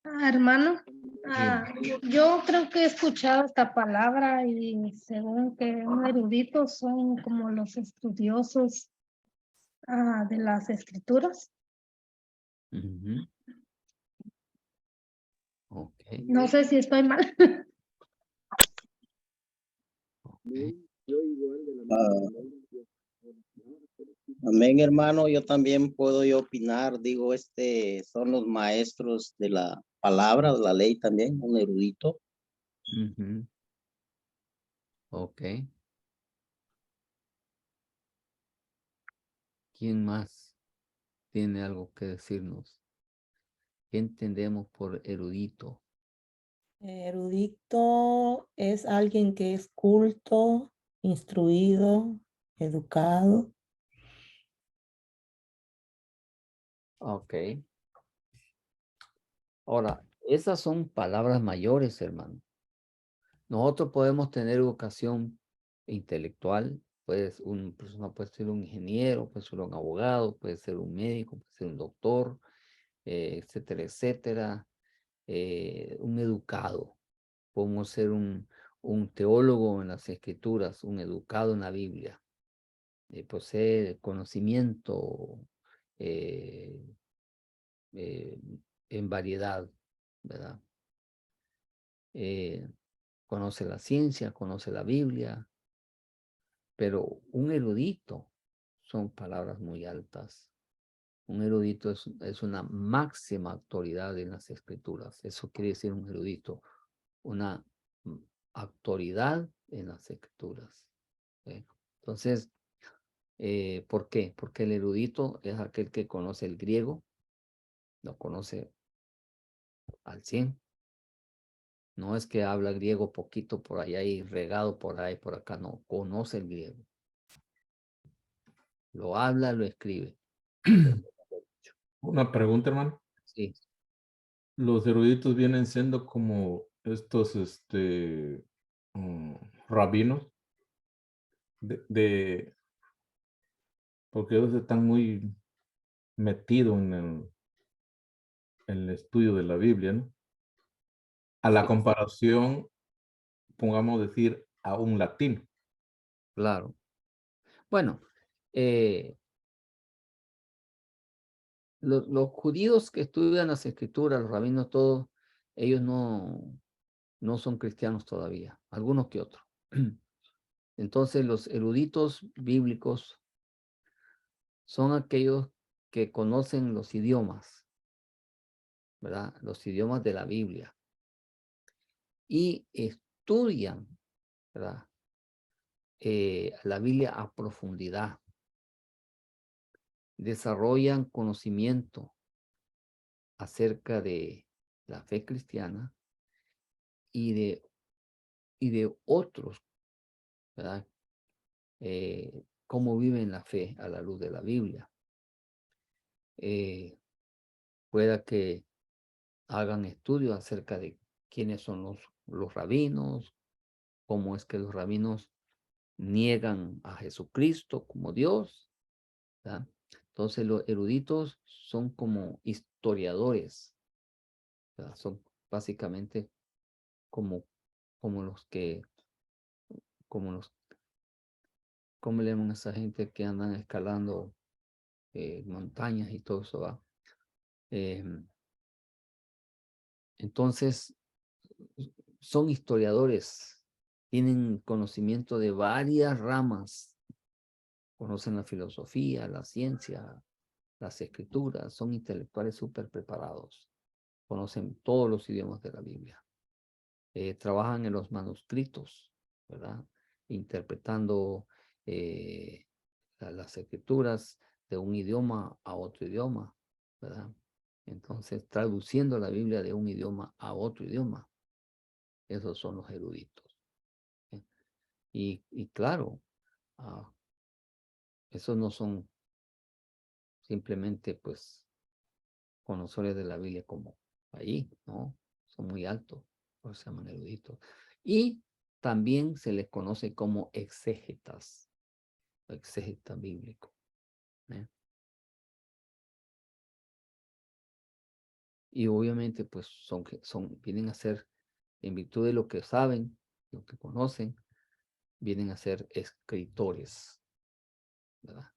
Hermano, Dígame. yo creo que he escuchado esta palabra y según que un erudito son como los estudiosos de las escrituras. Ujú. Ok, No sé si estoy mal. ok. Amén, hermano. Yo también puedo opinar. Digo, son los maestros de la palabra, de la ley también, un erudito. Ujú. Ok. ¿Quién más tiene algo que decirnos? ¿Qué entendemos por erudito? Erudito es alguien que es culto, instruido, educado. Ok. Ahora, esas son palabras mayores, hermano. Nosotros podemos tener educación intelectual, pues una persona puede ser un ingeniero, puede ser un abogado, puede ser un médico, puede ser un doctor, etcétera, etcétera, un educado. Podemos ser un teólogo en las escrituras, un educado en la Biblia, posee conocimiento eh, eh, en variedad, ¿verdad? Conoce la ciencia, conoce la Biblia, pero un erudito son palabras muy altas. Un erudito es una máxima autoridad en las escrituras. Eso quiere decir un erudito, una autoridad en las escrituras. ¿Sí? Entonces, ¿por qué? Porque el erudito es aquel que conoce el griego, lo conoce al 100. No es que habla griego poquito por allá y regado por ahí, por acá, no, conoce el griego. Lo habla, lo escribe. Una pregunta, hermano. Sí, Los eruditos vienen siendo como estos mm, rabinos de porque ellos están muy metidos en el estudio de la Biblia, ¿no? A la sí, comparación, pongamos decir, a un latino. claro. Bueno, eh, los judíos que estudian las escrituras, los rabinos, todos, ellos no son cristianos todavía, algunos que otros. Entonces, los eruditos bíblicos son aquellos que conocen los idiomas, ¿verdad? Los idiomas de la Biblia y estudian, ¿verdad? La Biblia a profundidad, desarrollan conocimiento acerca de la fe cristiana y de otros, ¿verdad? Cómo viven la fe a la luz de la Biblia. Pueda que hagan estudios acerca de quiénes son los rabinos, cómo es que los rabinos niegan a Jesucristo como Dios, ¿verdad? Entonces los eruditos son como historiadores, ¿verdad? Son básicamente como, como los que, como los, ¿cómo le llaman a esa gente que andan escalando montañas y todo eso, ¿va? Entonces, son historiadores, tienen conocimiento de varias ramas, conocen la filosofía, la ciencia, las escrituras, son intelectuales súper preparados. conocen todos los idiomas de la Biblia. Trabajan en los manuscritos, ¿verdad? Interpretando las escrituras de un idioma a otro idioma, ¿verdad? Entonces, traduciendo la Biblia de un idioma a otro idioma. Esos son los eruditos. ¿Sí? Y claro, esos no son simplemente, pues, conocedores de la Biblia como allí, ¿no? Son muy altos, por eso se llaman eruditos. Y también se les conoce como exégetas, exégeta bíblico. ¿Eh? Y obviamente, pues, vienen a ser, en virtud de lo que saben, lo que conocen, vienen a ser escritores, ¿verdad?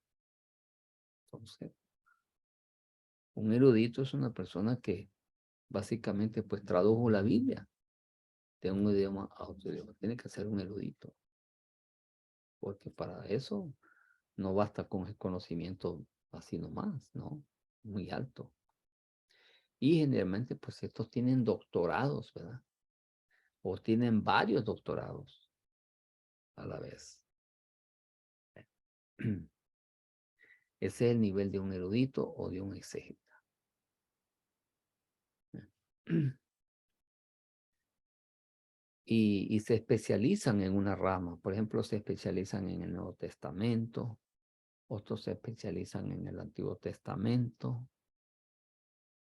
Entonces, un erudito es una persona que básicamente, pues, tradujo la Biblia de un idioma a otro idioma. Tiene que ser un erudito, porque para eso no basta con el conocimiento así nomás, ¿no? Muy alto. Y generalmente, pues, estos tienen doctorados, ¿verdad? O tienen varios doctorados a la vez. Ese es el nivel de un erudito o de un exégeta. Y se especializan en una rama. Por ejemplo, se especializan en el Nuevo Testamento, otros se especializan en el Antiguo Testamento,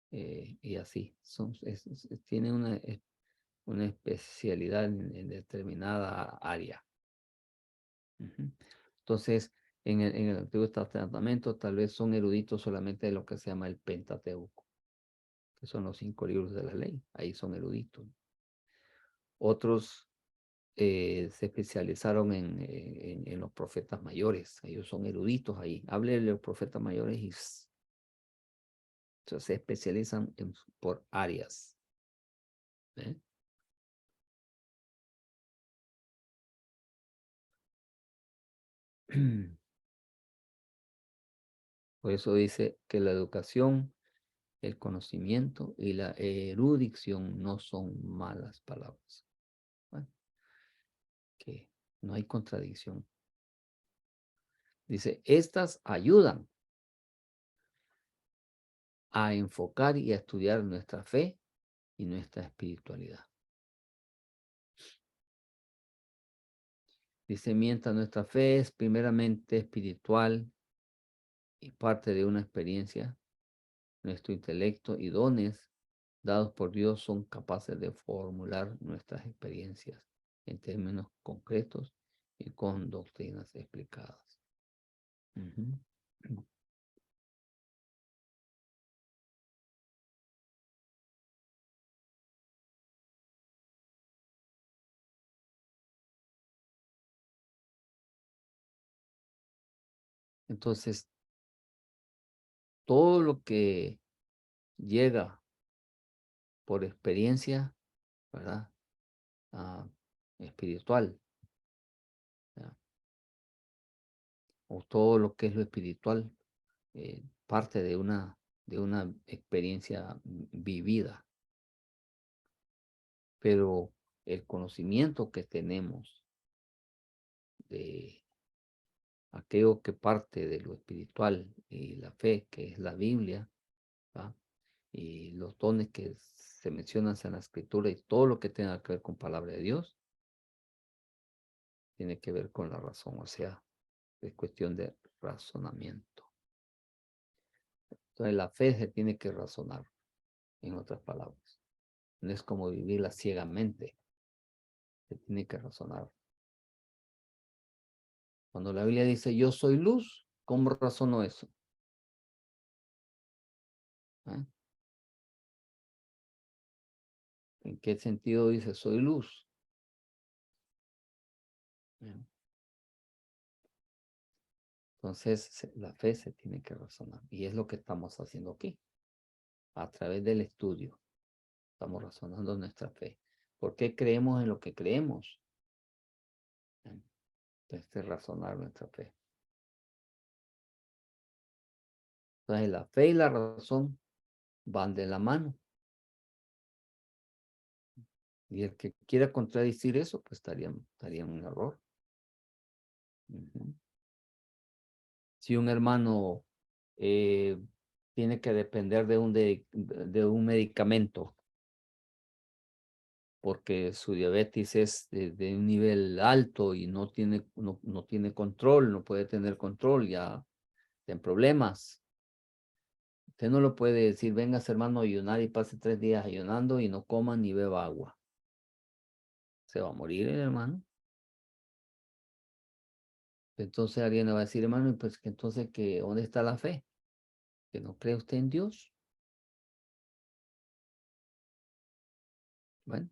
y así. Tienen una especialidad en determinada área. Entonces, en el Antiguo Testamento tal vez son eruditos solamente de lo que se llama el Pentateuco, que son los 5 libros de la ley. Ahí son eruditos. Otros se especializaron en los profetas mayores. Ellos son eruditos ahí. Hable de los profetas mayores y se especializan por áreas. ¿Eh? Por eso dice que la educación, el conocimiento y la erudición no son malas palabras. Bueno, que no hay contradicción. Dice, estas ayudan a enfocar y a estudiar nuestra fe y nuestra espiritualidad. Dice, mientras nuestra fe es primeramente espiritual y parte de una experiencia, nuestro intelecto y dones dados por Dios son capaces de formular nuestras experiencias en términos concretos y con doctrinas explicadas. Entonces, todo lo que llega por experiencia, ¿verdad? Espiritual, ¿verdad? O todo lo que es lo espiritual, parte de una experiencia vivida. Pero el conocimiento que tenemos de aquello que parte de lo espiritual y la fe, que es la Biblia, ¿va? Y los dones que se mencionan en la escritura y todo lo que tenga que ver con palabra de Dios, tiene que ver con la razón, o sea, es cuestión de razonamiento. Entonces la fe se tiene que razonar, en otras palabras. No es como vivirla ciegamente, se tiene que razonar. Cuando la Biblia dice yo soy luz, ¿cómo razono eso? ¿Eh? ¿En qué sentido dice soy luz? Entonces la fe se tiene que razonar y es lo que estamos haciendo aquí. A través del estudio estamos razonando nuestra fe. ¿Por qué creemos en lo que creemos? Entonces razonar nuestra fe. Entonces la fe y la razón van de la mano. Y el que quiera contradecir eso, pues estaría en un error. Ujú. Si un hermano tiene que depender de un medicamento porque su diabetes es de un nivel alto y no tiene control, no puede tener control, ya en problemas. Usted no lo puede decir, venga hermano a ayunar y pase 3 días ayunando y no coma ni beba agua. Se va a morir el hermano. Entonces alguien le va a decir, hermano, pues que entonces, ¿dónde está la fe? ¿Que no cree usted en Dios? Bueno,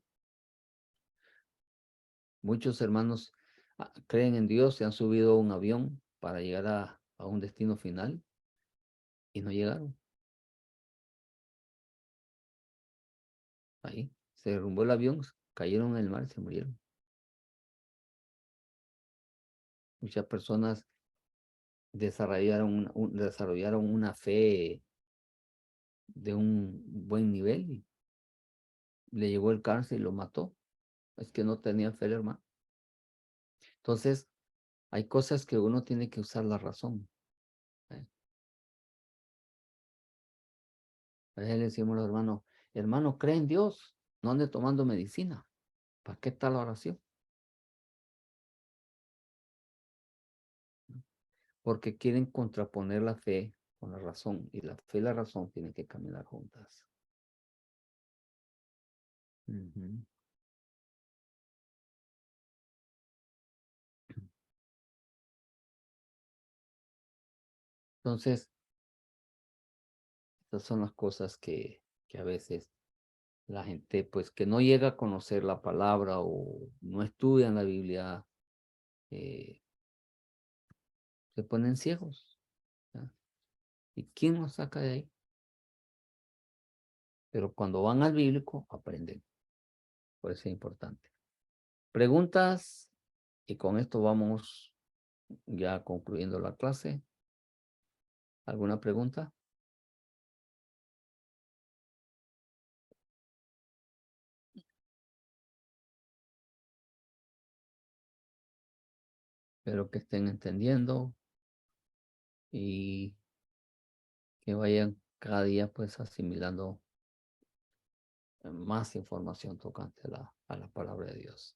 muchos hermanos creen en Dios, se han subido a un avión para llegar a un destino final y no llegaron. Ahí se derrumbó el avión, cayeron en el mar y se murieron. Muchas personas desarrollaron una fe de un buen nivel y le llegó el cáncer y lo mató. Es que no tenían fe, hermano. Entonces, hay cosas que uno tiene que usar la razón. A veces le decimos a los hermanos, hermano, cree en Dios, no ande tomando medicina. ¿Para qué está la oración? Porque quieren contraponer la fe con la razón, y la fe y la razón tienen que caminar juntas. Ujú. Entonces, estas son las cosas que a veces la gente, pues, que no llega a conocer la palabra o no estudian la Biblia, se ponen ciegos. ¿Ya? ¿Y quién nos saca de ahí? Pero cuando van al bíblico, aprenden. Por eso es importante. Preguntas, y con esto vamos ya concluyendo la clase. ¿Alguna pregunta? Espero que estén entendiendo y que vayan cada día pues asimilando más información tocante a la palabra de Dios.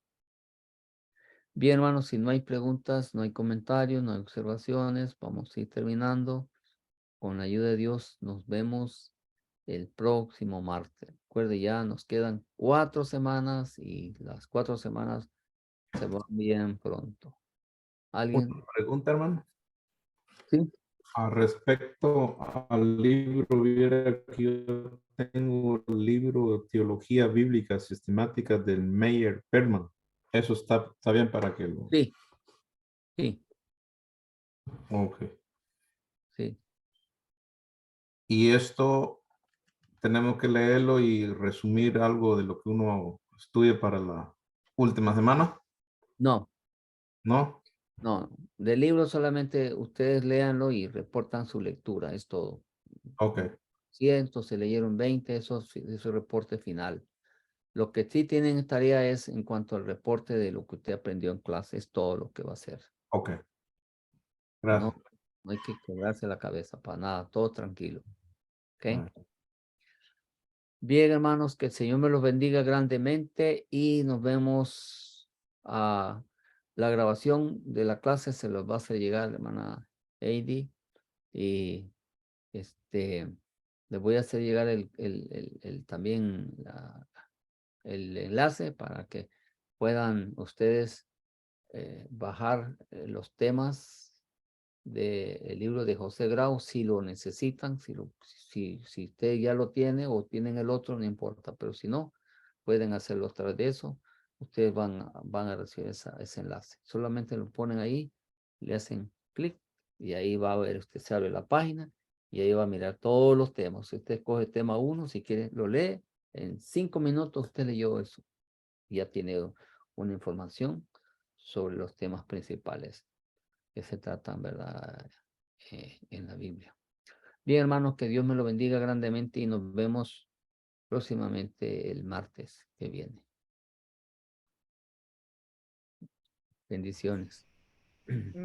Bien, hermanos, si no hay preguntas, no hay comentarios, no hay observaciones, vamos a ir terminando. Con la ayuda de Dios, nos vemos el próximo martes. Recuerde, ya nos quedan 4 semanas y las 4 semanas se van bien pronto. ¿Alguien? Una pregunta, hermano. Sí. Respecto al libro, viera que yo tengo el libro de Teología Bíblica Sistemática del Meyer Perman. Eso está bien para que lo... Sí. Sí. Ok. Sí. Y esto tenemos que leerlo y resumir algo de lo que uno estudie para la última semana. No. ¿No? No, del libro solamente ustedes léanlo y reportan su lectura, es todo. Ok. 100, se leyeron 20, eso es su reporte final. Lo que sí tienen tarea es en cuanto al reporte de lo que usted aprendió en clase, es todo lo que va a hacer. Ok. Gracias. No hay que quebrarse la cabeza para nada, todo tranquilo. ¿Ok? Bien, hermanos, que el Señor me los bendiga grandemente y nos vemos a la grabación de la clase, se los va a hacer llegar, hermana Heidi, y les voy a hacer llegar también el enlace para que puedan ustedes bajar los temas del libro de José Grau si lo necesitan, si usted ya lo tiene o tienen el otro, no importa, pero si no, pueden hacerlo a través de eso. Ustedes van a recibir ese enlace. Solamente lo ponen ahí, le hacen clic y ahí va a ver, usted se abre la página y ahí va a mirar todos los temas. Si usted coge tema 1, si quiere, lo lee. En 5 minutos usted leyó eso. Y ya tiene una información sobre los temas principales que se tratan, ¿verdad? En la Biblia. Bien, hermanos, que Dios me lo bendiga grandemente y nos vemos próximamente el martes que viene. Bendiciones.